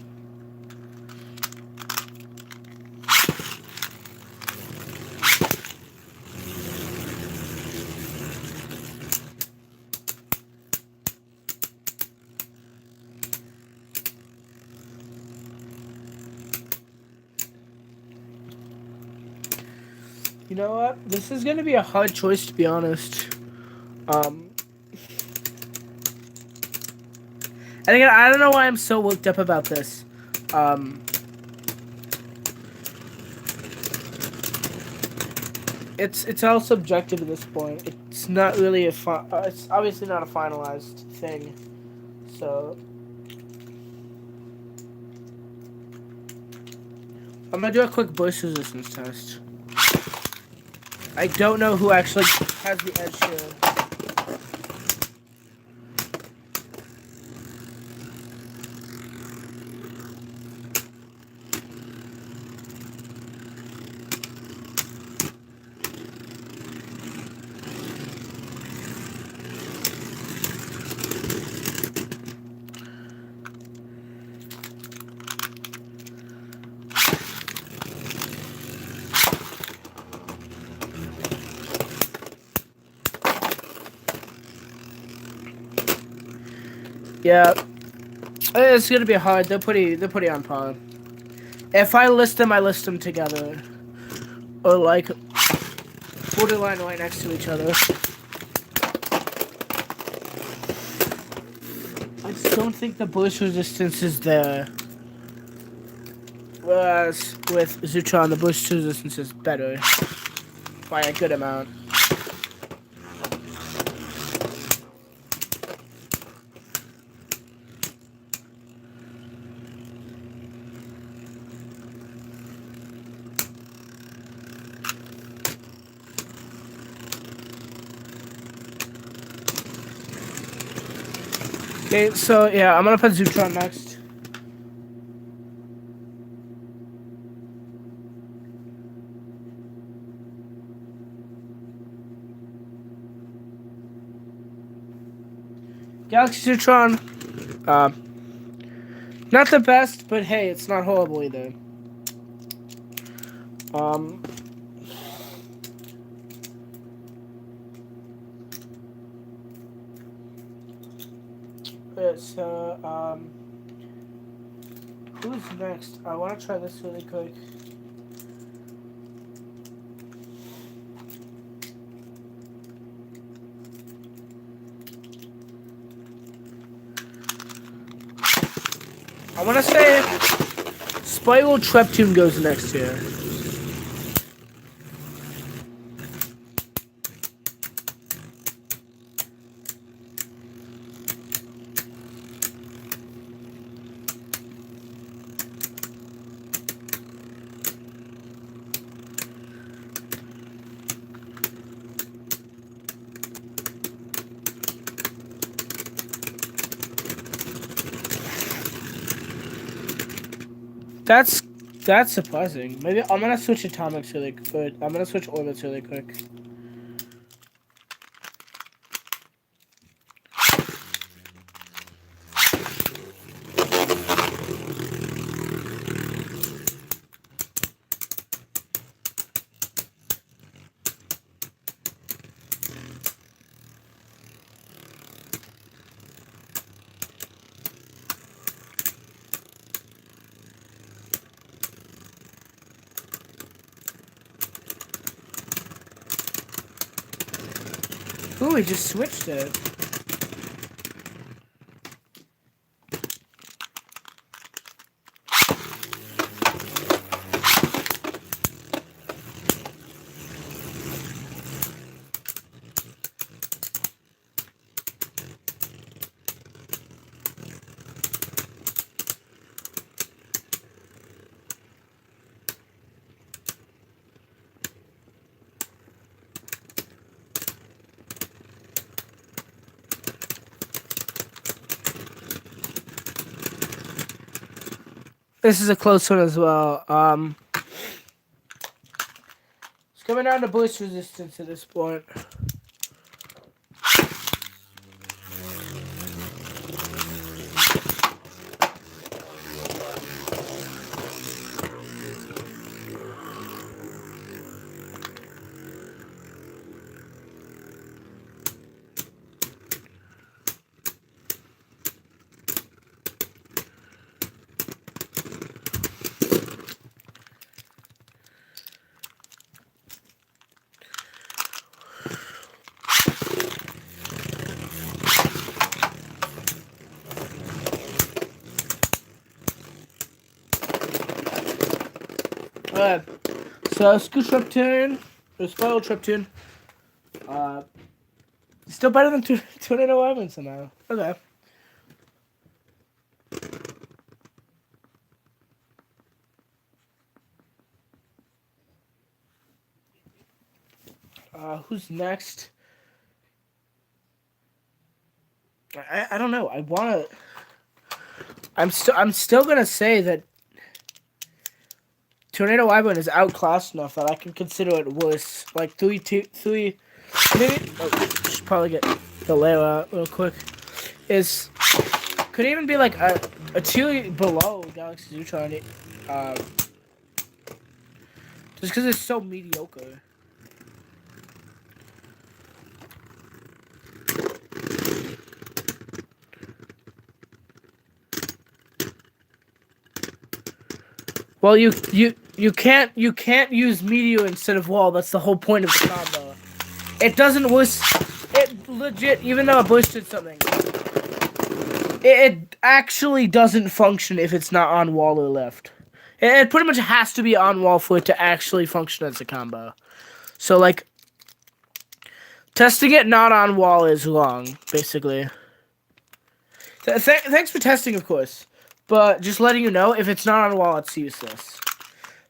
[SPEAKER 1] You know what? This is gonna be a hard choice, to be honest. And again, I don't know why I'm so worked up about this. It's all subjective at this point. It's not really it's obviously not a finalized thing. So I'm gonna do a quick burst resistance test. I don't know who actually has the edge here. Yeah, it's gonna be hard. They're pretty on par. If I list them, I list them together, or like borderline right next to each other. I just don't think the burst resistance is there. Whereas with Zutron, the burst resistance is better by a good amount. Okay, so yeah, I'm gonna put Zootron next. Galaxy Zootron, uh, not the best, but hey, it's not horrible either. Um, so who's next? I want to try this really quick. I want to say Spiral Treptune goes next here. That's surprising. Maybe I'm gonna switch atomics really quick. I'm gonna switch orbits really quick. Ooh, we just switched it. This is a close one as well. It's coming down to boost resistance at this point. Alright, so Scoot Treptune, or Spiral Treptune, still better than Tornado Wyvern somehow. Okay. Who's next? I don't know. I'm still gonna say that Tornado Wyvern is outclassed enough that I can consider it worse. Like three. Maybe. Oh, should probably get the layer out real quick. Could even be like a tier below Galaxy Zootron. Just because it's so mediocre. Well, you can't use Meteor instead of Wall. That's the whole point of the combo. It doesn't worse. It legit, even though it boosted something, it actually doesn't function if it's not on Wall or left. It pretty much has to be on Wall for it to actually function as a combo. So like, testing it not on Wall is wrong, basically. Thanks for testing, of course. But just letting you know, if it's not on Wall, it's useless.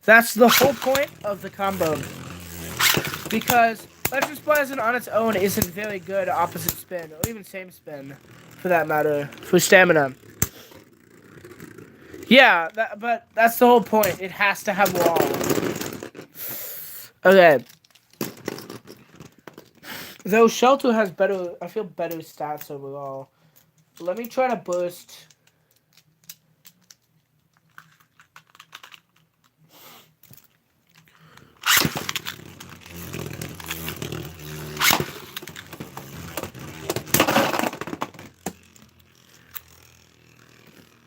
[SPEAKER 1] That's the whole point of the combo. Because Electric Blazon on its own isn't very good opposite spin, or even same spin. for that matter, for stamina. Yeah, but that's the whole point. It has to have wall. Okay. Though Shelter has better, I feel better stats overall. Let me try to burst.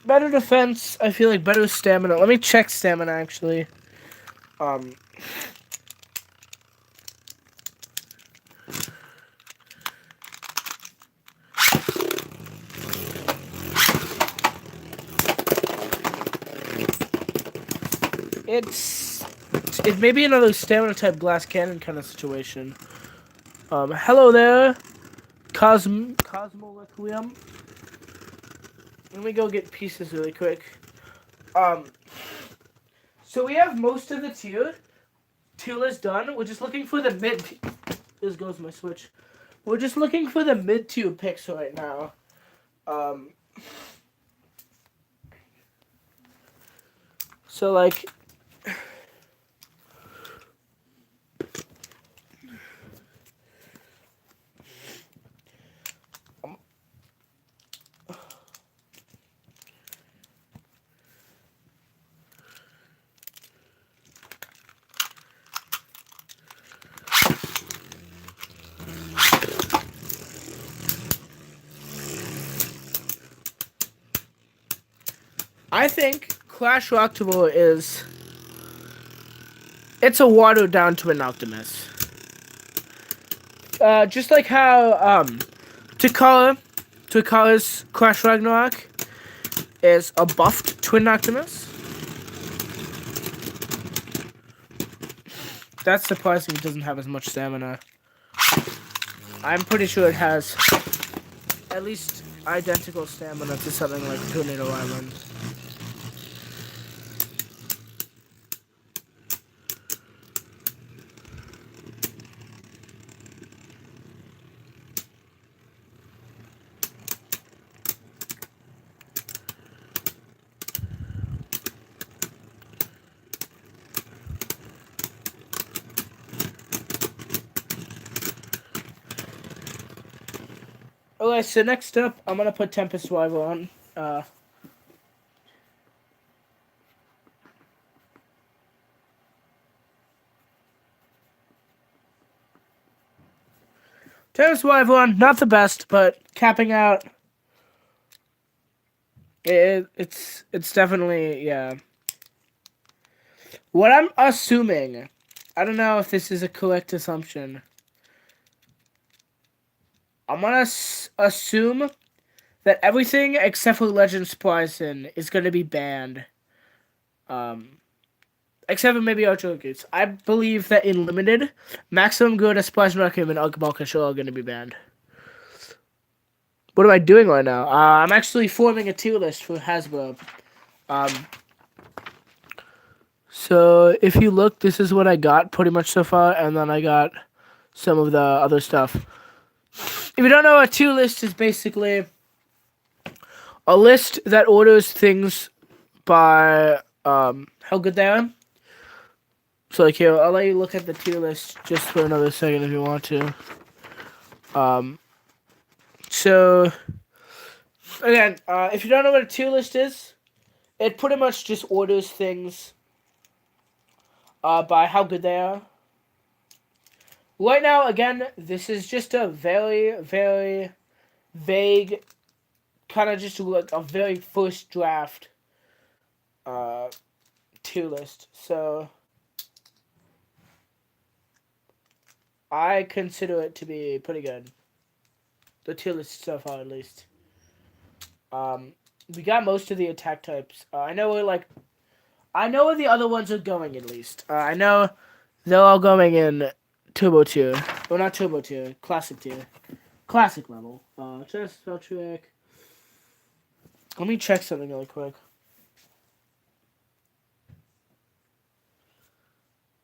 [SPEAKER 1] Better defense, I feel like better stamina. Let me check stamina actually. It may be another stamina type glass cannon kind of situation. Hello there, Cosmo Requiem. Let me go get pieces really quick. So we have most of the tier list done. We're just looking for the mid. This goes my switch. We're just looking for the mid tier picks right now. So like. I think Clash Rock'n'Roll is... It's a watered down Twin Optimus. Just like how, Takara's Clash Ragnarok is a buffed Twin Optimus. That's surprising it doesn't have as much stamina. I'm pretty sure it has at least identical stamina to something like Tornado Island. Okay, so next up, I'm gonna put Tempest Rival on. Tempest Rival on, not the best, but capping out. It's definitely, yeah. What I'm assuming, I don't know if this is a correct assumption. I'm gonna assume that everything except for Legend Splicing is gonna be banned. Except for maybe Archer Goods. I believe that in Limited, Maximum Good, Splicing Requiem, and Alcohol Control are gonna be banned. What am I doing right now? I'm actually forming a tier list for Hasbro. So if you look, this is what I got pretty much so far, and then I got some of the other stuff. If you don't know, a tier list is basically a list that orders things by how good they are. So like here, I'll let you look at the tier list just for another second if you want to. So again, if you don't know what a tier list is, it pretty much just orders things by how good they are. Right now, again, this is just a very, very vague, kind of just like a very first draft tier list. So I consider it to be pretty good. The tier list so far, at least. We got most of the attack types. I know where the other ones are going, at least. I know they're all going in Turbo Tier. Well, not Turbo Tier, Classic Tier. Classic level. Just spell check. Let me check something really quick.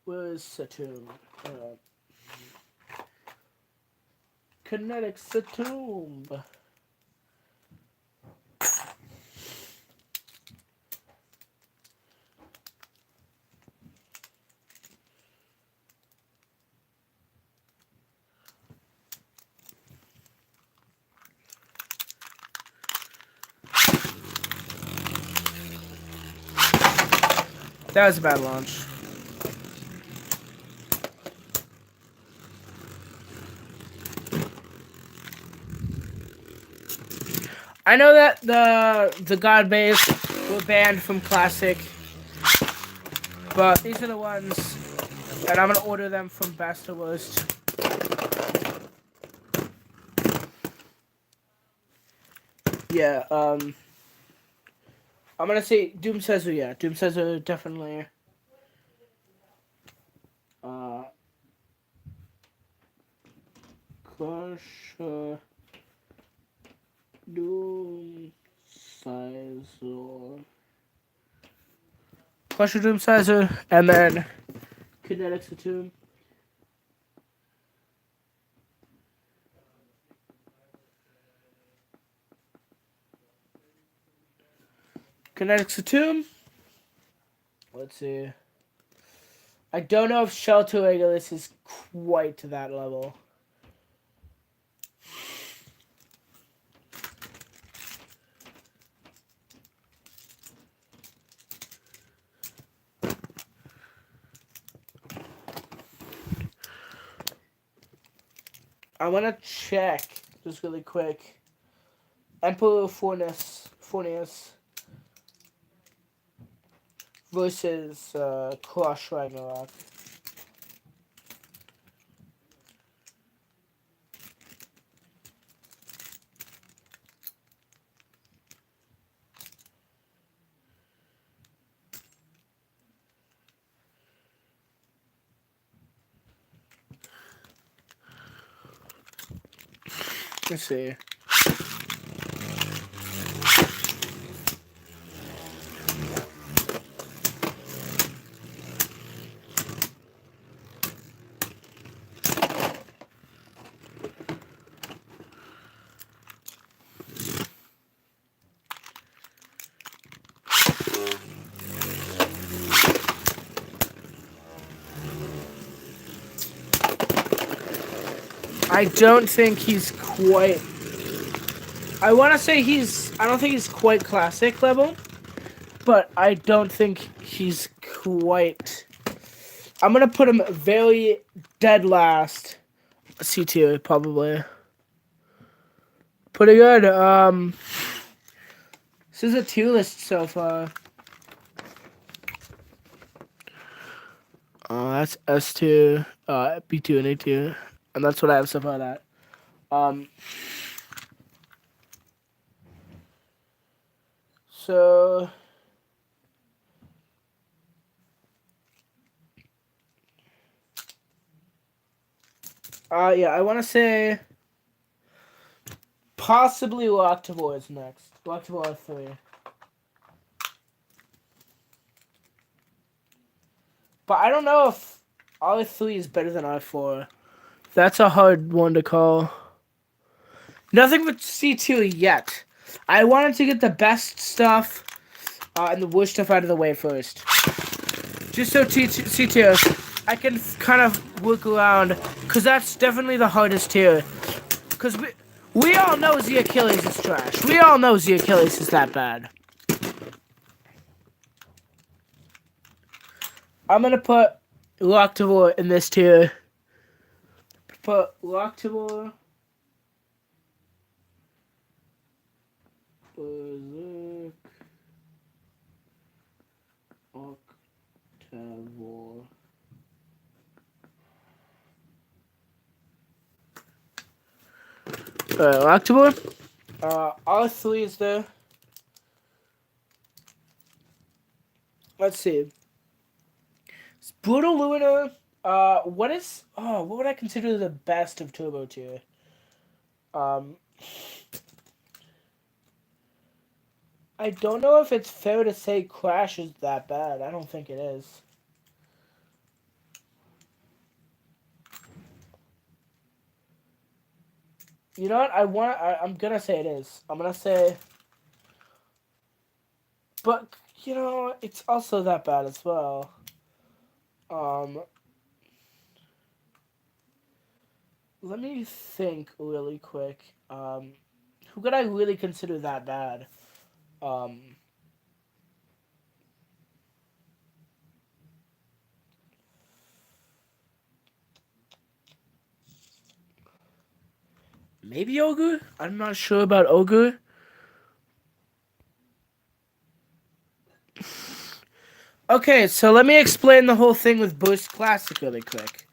[SPEAKER 1] Where is Saturn? Kinetic Saturn. That was a bad launch. I know that the God Base were banned from Classic, but these are the ones, and I'm gonna order them from best to worst. Yeah, I'm gonna say Doom Scissor, yeah. Doom Scissor definitely. Crush, Doom Scissor. Crusher Doom Scissor, and then Kinetics Tomb. Kinetics Tomb. Let's see. I don't know if Shelter Regulus is quite to that level. I want to check just really quick. Emperor Fornius versus Crush Ragnarok. Let's see. I don't think he's quite. I want to say I don't think he's quite classic level, but I don't think he's quite. I'm gonna put him very dead last. C tier probably. Pretty good. This is a tier list so far. That's S2, B2, and A2, and that's what I have so far. That. So. Yeah, I want to say possibly Loctivore is next. Loctivore 3. But I don't know if R3 is better than R4. That's a hard one to call. Nothing but C2 yet. I wanted to get the best stuff and the worst stuff out of the way first. Just so C2, I can kind of work around, because that's definitely the hardest tier. Because we all know the Achilles is trash. We all know the Achilles is that bad. I'm going to put Loctivore in this tier. Put Loctivore. Berserk. Octavore. Loctivore. R3 is there. Let's see. Brutal Lunar. What would I consider the best of Turbo tier? I don't know if it's fair to say Crash is that bad. I don't think it is. You know what? I'm gonna say it is. I'm gonna say. But, it's also that bad as well. Let me think really quick. Who could I really consider that bad? maybe Ogre? I'm not sure about Ogre. Okay, so let me explain the whole thing with Boost Classic really quick.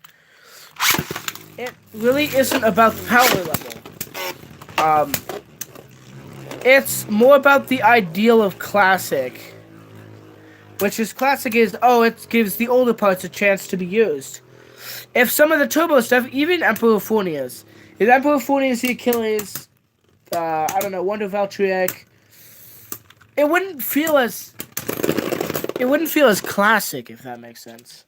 [SPEAKER 1] It really isn't about the power level. It's more about the ideal of Classic. Which is Classic is, it gives the older parts a chance to be used. If some of the turbo stuff, even Emperor Fornius, if Emperor Fornius, the Achilles, I don't know, Wonder Valtryek, it wouldn't feel as classic, if that makes sense.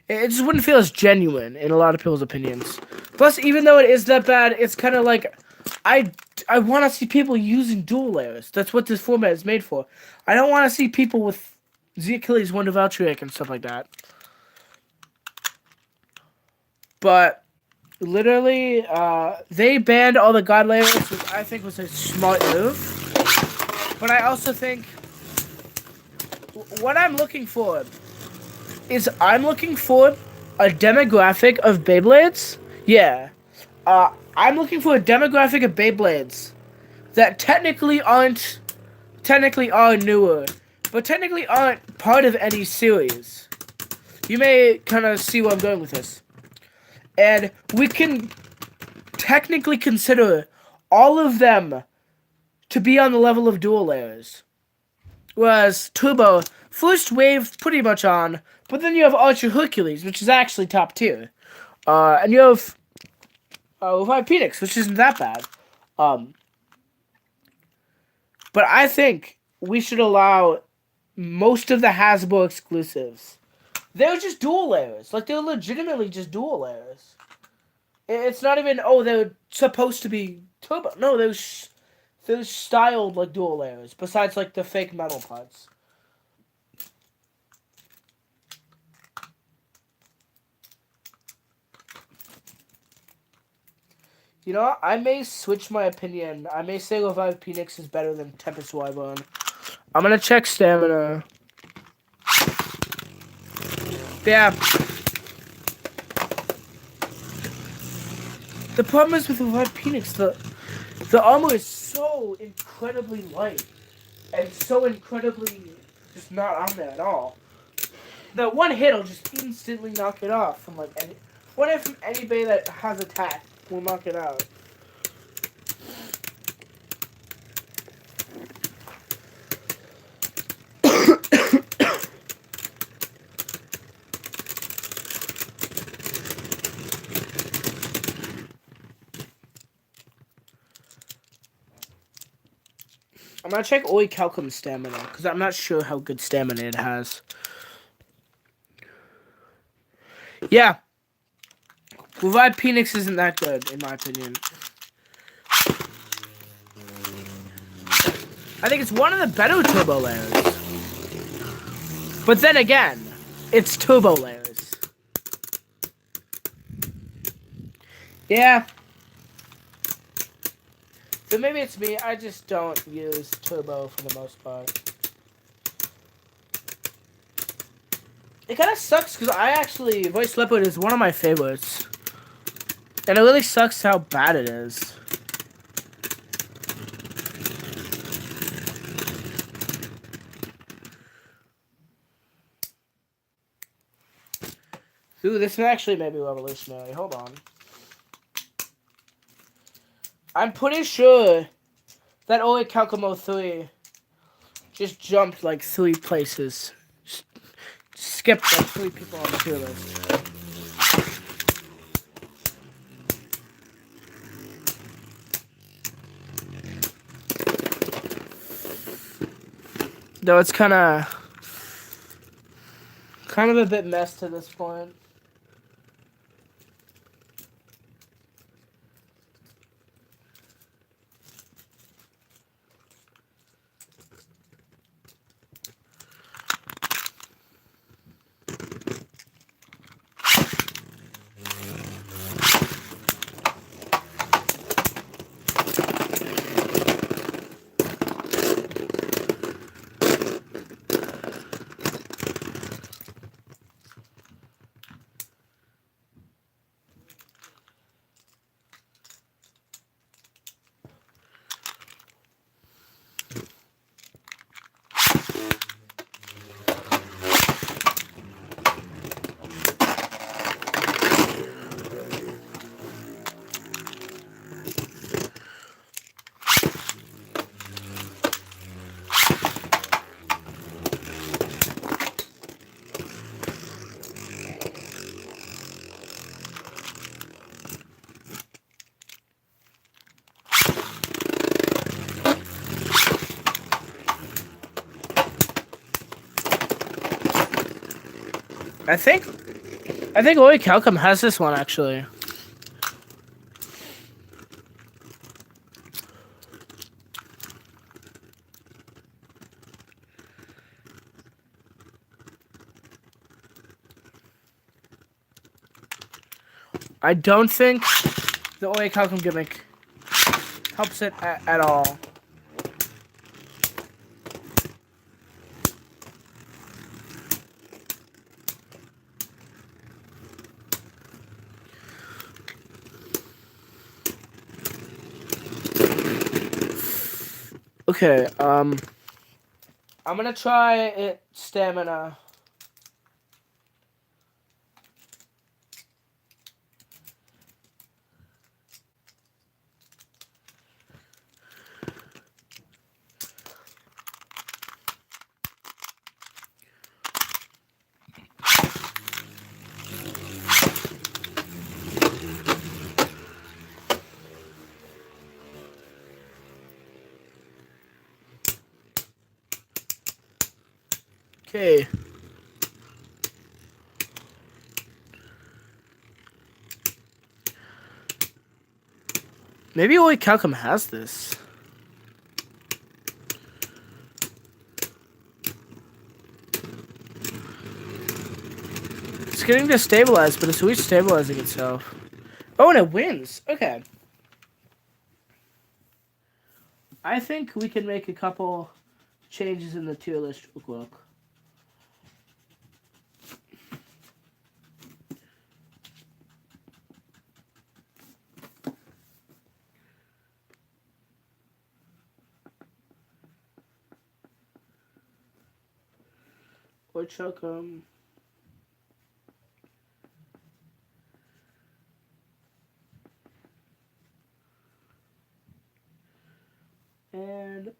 [SPEAKER 1] It just wouldn't feel as genuine in a lot of people's opinions. Plus, even though it is that bad, it's kind of like, I want to see people using dual layers. That's what this format is made for. I don't want to see people with Z Achilles, Wonder Valtryek, and stuff like that. But literally, they banned all the God layers, which I think was a smart move. But I also think what I'm looking for is a demographic of Beyblades. Yeah. I'm looking for a demographic of Beyblades that technically are newer, but technically aren't part of any series. You may kind of see where I'm going with this. And we can technically consider all of them to be on the level of dual layers. Whereas Turbo, first wave, pretty much on, but then you have Archer Hercules, which is actually top tier. And you have Revive Phoenix, which isn't that bad. But I think we should allow most of the Hasbro exclusives. They're just dual layers. Like, they're legitimately just dual layers. It's not even, they're supposed to be turbo. No, they're styled like dual layers, besides, like, the fake metal parts. You know what? I may switch my opinion. I may say Revive Phoenix is better than Tempest Wyvern. I'm gonna check stamina. Yeah. The problem is with Revive Phoenix, the armor is so incredibly light. And so incredibly just not on there at all. The one hit will just instantly knock it off from, like, from any bay that has attack will knock it out. I'm gonna check Orichalcum's stamina, because I'm not sure how good stamina it has. Yeah. Revive Phoenix isn't that good, in my opinion. I think it's one of the better turbo layers. But then again, it's turbo layers. Yeah. So maybe it's me, I just don't use turbo for the most part. It kind of sucks because Voice Leopard is one of my favorites. And it really sucks how bad it is. Ooh, this actually may be revolutionary. Hold on. I'm pretty sure that Orichalcum 03 just jumped like 3 places. Just skipped like 3 people on the tier list. Though it's kind of a bit messed to this point. I think Lloyd Calcum has this one actually. I don't think the Oya Calcum gimmick helps it at all. Okay, I'm gonna try it stamina. Okay. Maybe only Calcum has this. It's getting destabilized, but it's always stabilizing itself. Oh, and it wins. Okay. I think we can make a couple changes in the tier list real quick. Or Chuckum. And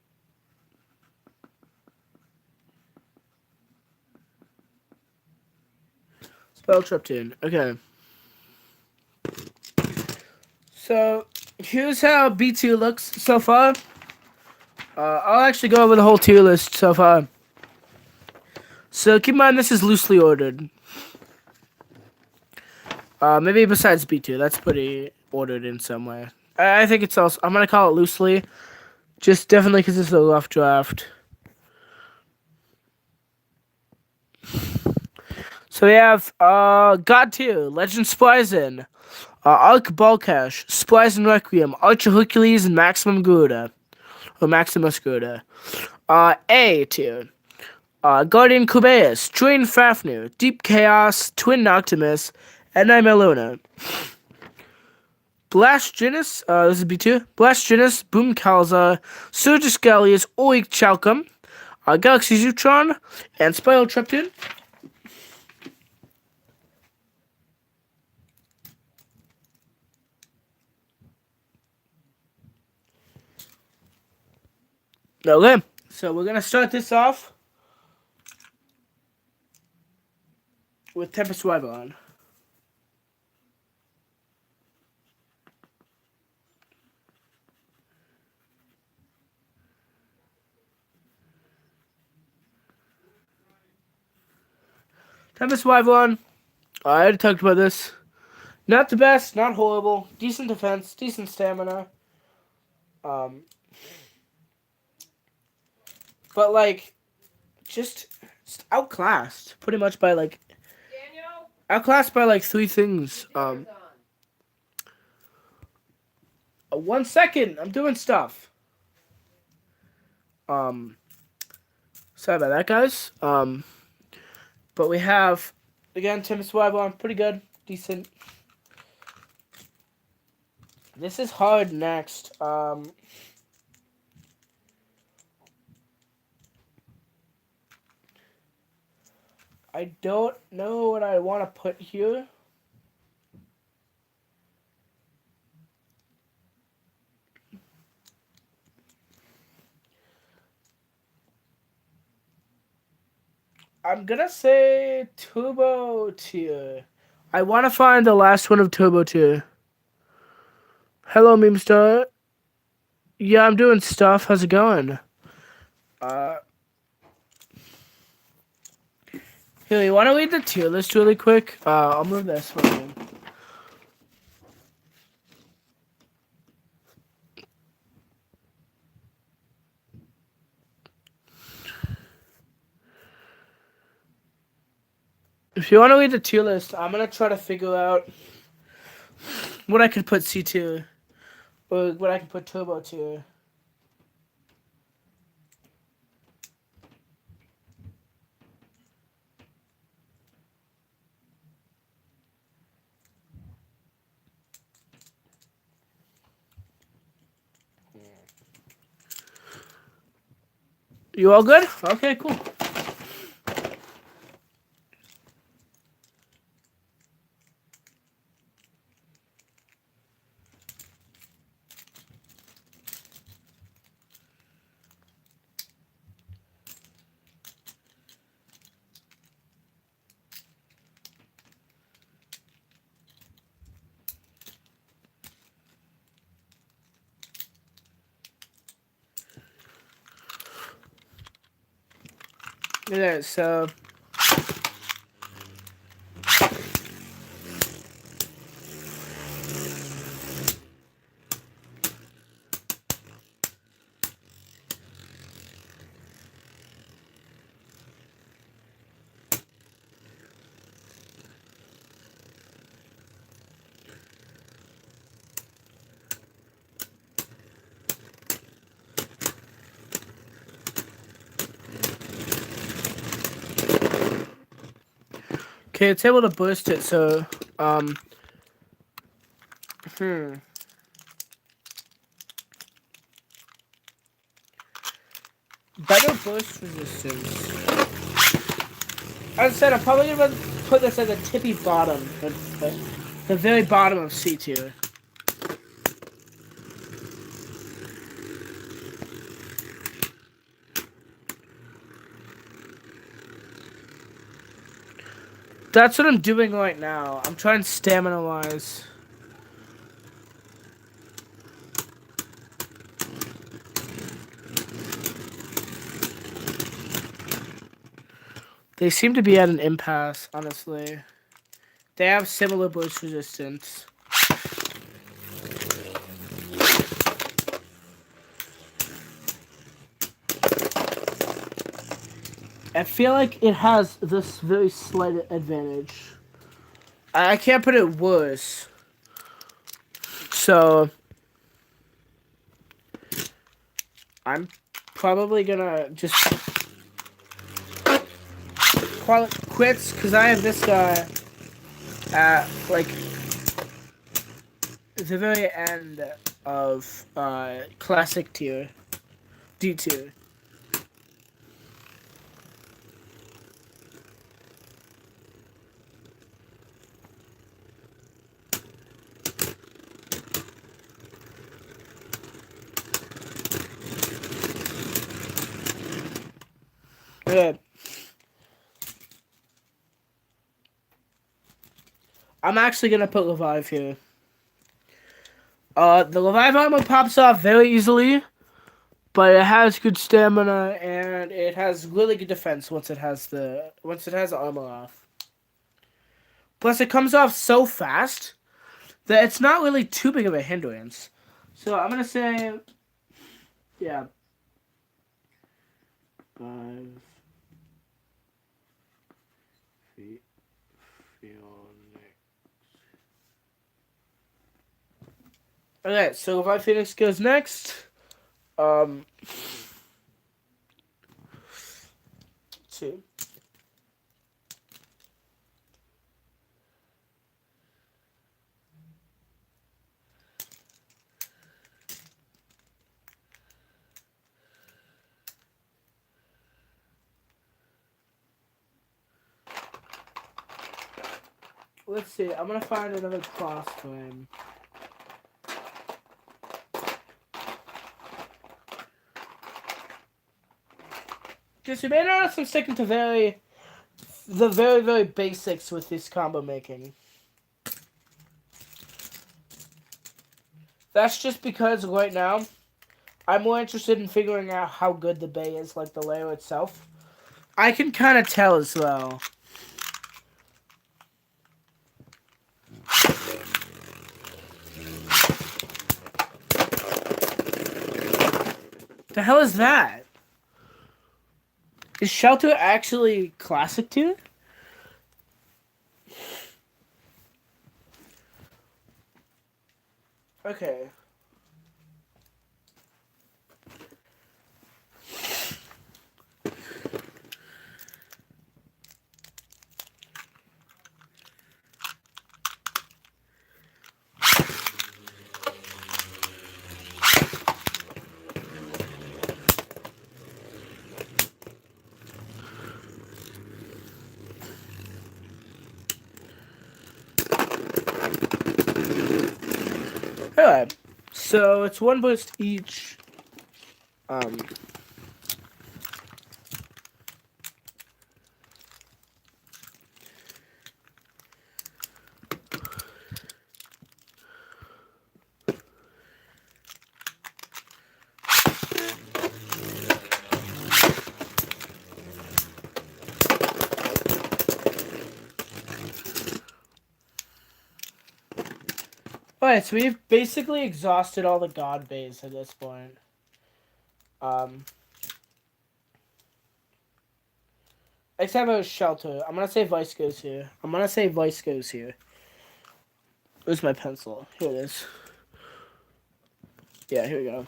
[SPEAKER 1] Spell Trap Tune. Okay. So here's how B2 looks so far. I'll actually go over the whole tier list so far. So keep in mind this is loosely ordered. Maybe besides B2, that's pretty ordered in some way. I think it's also, I'm gonna call it loosely, just definitely because it's a rough draft. So we have God Tier, Legend Spryzen, Arc Balkash, Spryzen Requiem, Archer Hercules, and Maximum Garuda. Or Maximus Garuda. A Tier, Guardian Kubeus, Drain Fafnir, Deep Chaos, Twin Noctimus, and Nightmare Blast Genus, this is B2. Blast Genus, Boom Calza, Surgus Gallius, Oik Chalcum, Galaxy Zutron, and Spiral Treptune. Okay, so we're gonna start this off with Tempest Wyvern. Tempest Wyvern, I already talked about this. Not the best, not horrible. Decent defense, decent stamina. But like, just outclassed pretty much by like. Daniel? Outclassed by like 3 things. 1 second, I'm doing stuff. Sorry about that, guys. But we have again Tempest Wyvern, pretty good, decent. This is hard next. I don't know what I want to put here. I'm gonna say Turbo Tier. I want to find the last one of Turbo Tier. Hello, Meme Star. Yeah, I'm doing stuff. How's it going? Here, you want to read the tier list really quick? I'll move this for you. If you want to read the tier list, I'm going to try to figure out what I could put C tier or what I could put turbo tier. You all good? Okay, cool. Yeah, so okay, it's able to boost it, so better burst resistance. As I said, I'm probably gonna put this at the tippy bottom, the very bottom of C tier. That's what I'm doing right now. I'm trying stamina-wise. They seem to be at an impasse, honestly. They have similar burst resistance. I feel like it has this very slight advantage. I can't put it worse. So I'm probably gonna just call it quits because I have this guy at like the very end of classic tier, D tier. Good. I'm actually gonna put Revive here. The Revive armor pops off very easily, but it has good stamina and it has really good defense once it has the armor off. Plus, it comes off so fast that it's not really too big of a hindrance. So I'm gonna say, yeah, 5 feet. Okay, so Revive Phoenix goes next. Two. Let's see. I'm gonna find another class for him. Just you may notice I'm sticking to the very basics with this combo making. That's just because right now I'm more interested in figuring out how good the bay is, like the layer itself. I can kind of tell as well. The hell is that? Is Shelter actually classic tier? Okay. Alright. So it's one boost each. Alright, so we've basically exhausted all the god bays at this point. Except for Shelter. I'm gonna say Vice goes here. Where's my pencil? Here it is. Yeah, here we go.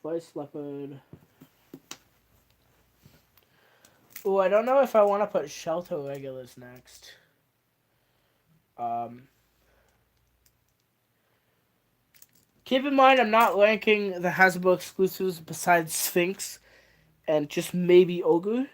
[SPEAKER 1] Vice Leopard. Oh, I don't know if I want to put Shelter regulars next. Keep in mind, I'm not ranking the Hasbro exclusives besides Sphinx and just maybe Ogre.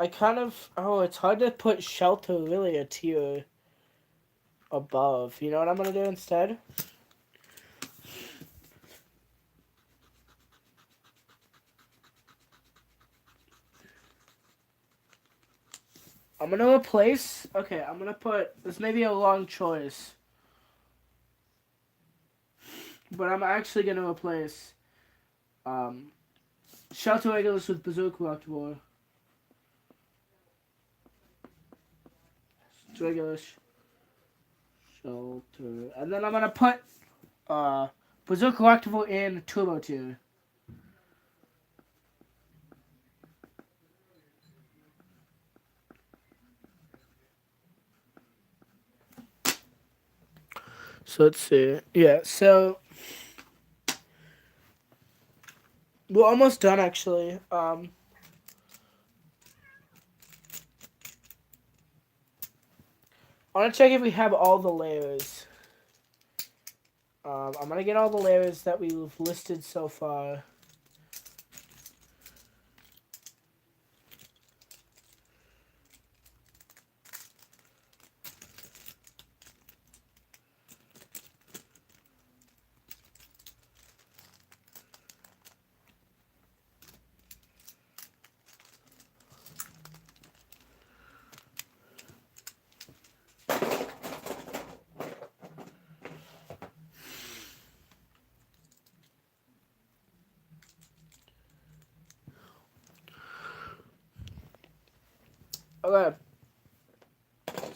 [SPEAKER 1] It's hard to put Shelter really a tier above. You know what I'm gonna do instead? I'm gonna replace. Okay, I'm gonna put. This may be a long choice, but I'm actually gonna replace Shelter regulars with Berserker Octavor. Regulars. Shelter. And then I'm gonna put Berserker Octavor in Turbo tier. So let's see. Yeah, so we're almost done actually. I want to check if we have all the layers. I'm gonna get all the layers that we've listed so far. Okay.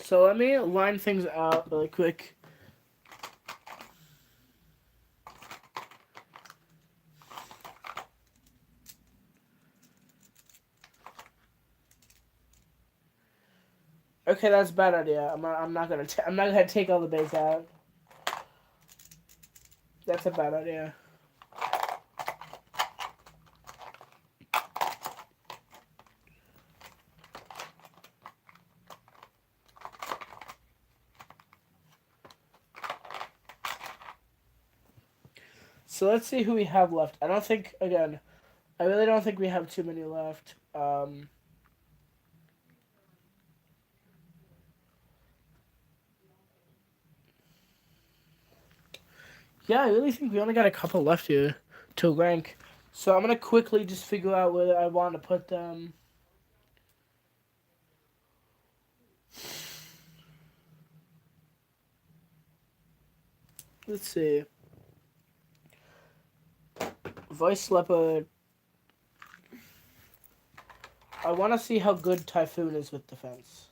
[SPEAKER 1] So let me line things out really quick. Okay, that's a bad idea. I'm not gonna take all the bays out. That's a bad idea. So let's see who we have left. I really don't think we have too many left. Yeah, I really think we only got a couple left here to rank. So I'm gonna quickly just figure out where I want to put them. Let's see. Voice Leopard. I want to see how good Typhoon is with defense.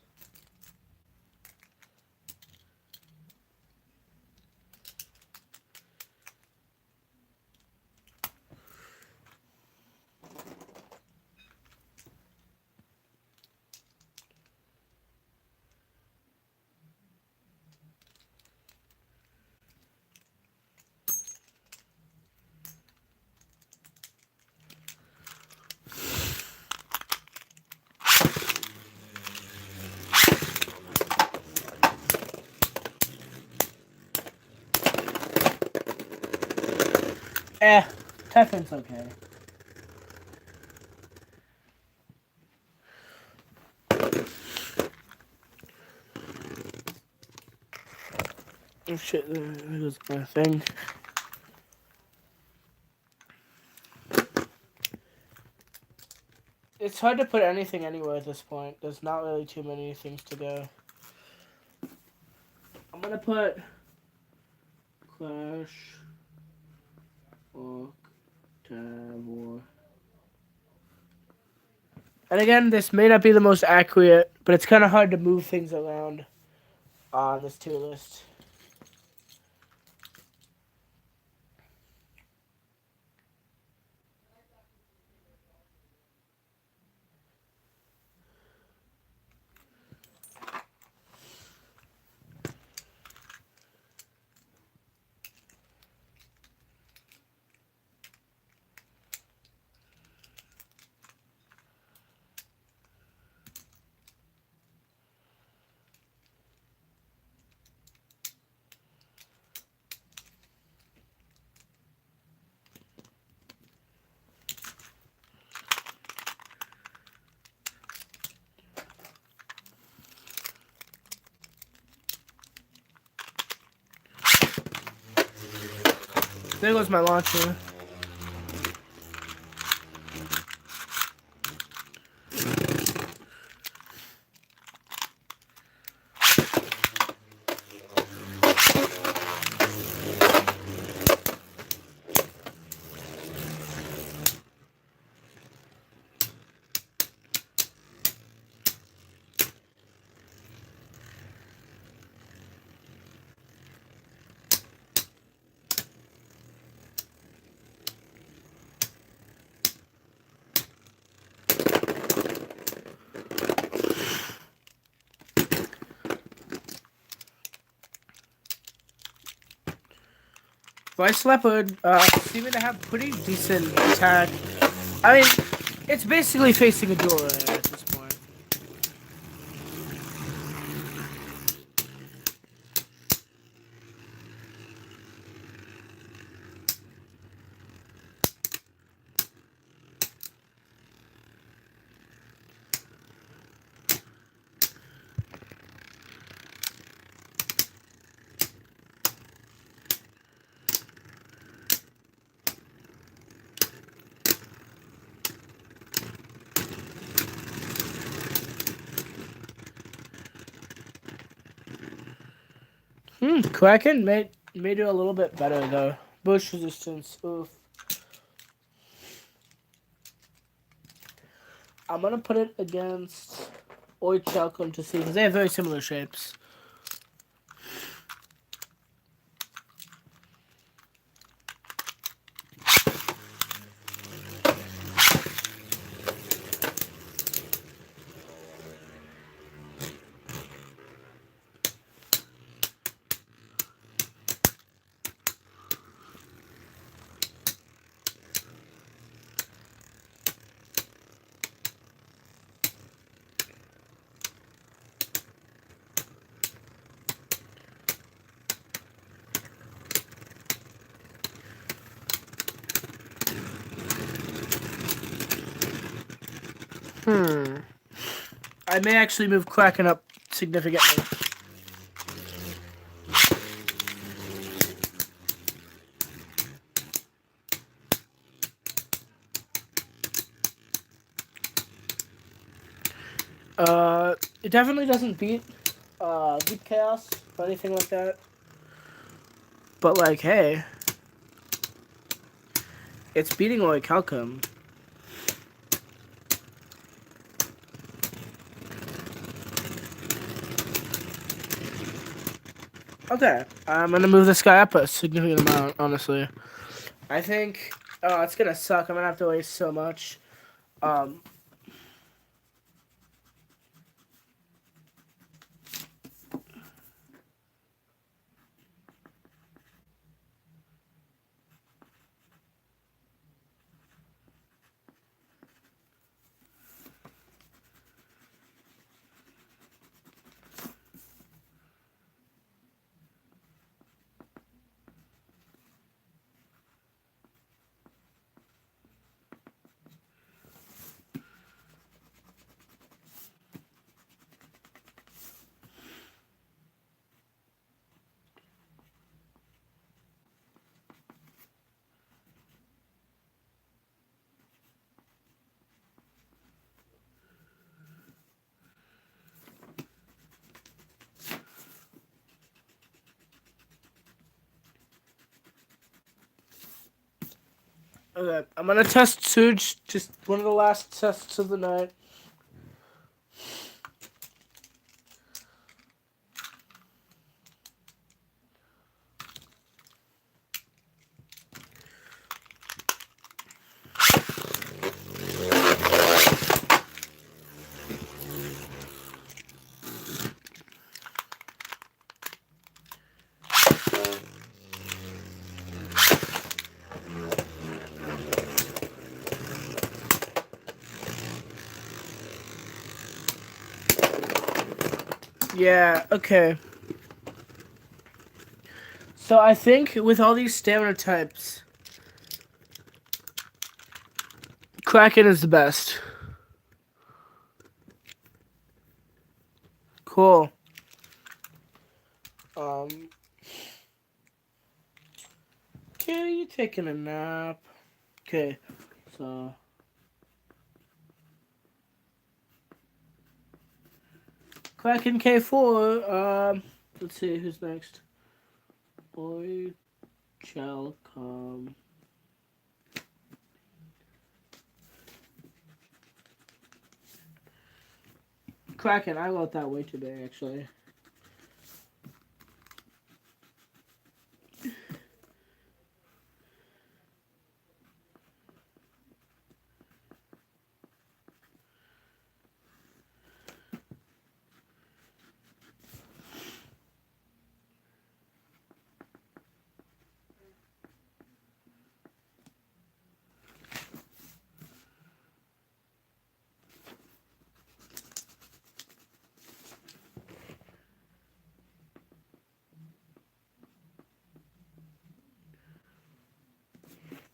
[SPEAKER 1] Typhoon's okay. Oh shit, there goes my thing. It's hard to put anything anywhere at this point. There's not really too many things to go. I'm gonna put Clash, Walk, Tab, War. And again, this may not be the most accurate, but it's kind of hard to move things around on this tier list. There goes my launcher. Vice Leopard seeming to have pretty decent attack. I mean, it's basically facing a door at this point. Kraken may do a little bit better though. Bush resistance. Oof. I'm gonna put it against Orichalcum to see because they have very similar shapes. I may actually move Kraken up significantly. It definitely doesn't beat Deep Chaos or anything like that. But like, hey, it's beating Oi Calcum. Okay, I'm gonna move this guy up a significant amount, honestly. I think, oh, it's gonna suck. I'm gonna have to waste so much. Okay, I'm gonna test Surge, just one of the last tests of the night. Yeah, okay. So I think with all these stamina types, Kraken is the best. Cool. Okay, you taking a nap. Okay, so Kraken K4. Let's see who's next. Boy, shall come. Kraken, I wrote that way today, actually.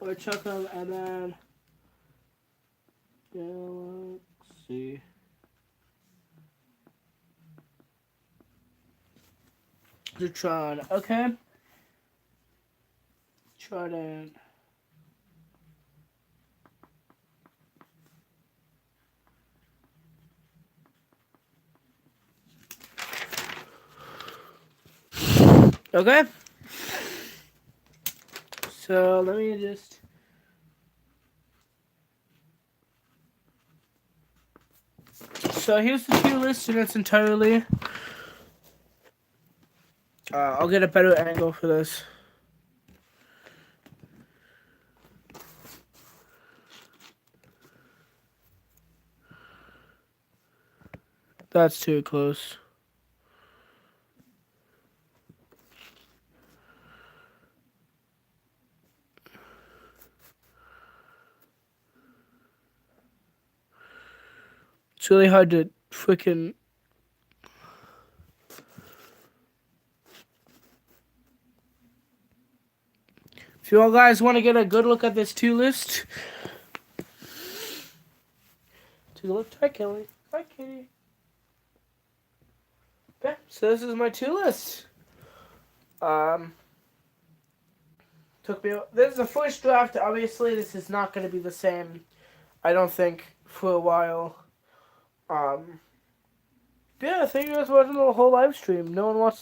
[SPEAKER 1] Or chuck them, and then Galaxy. Zutron, okay. Trident. Okay. So let me just. So here's the tier list in its entirety. I'll get a better angle for this. That's too close. It's really hard to freaking. If you all guys want to get a good look at this tier list, take a look. Hi, Kelly. Hi, Kitty. Okay, so this is my tier list. Took me. This is the first draft. Obviously, this is not going to be the same. I don't think for a while. Yeah, thank you guys for watching the whole live stream. No one watched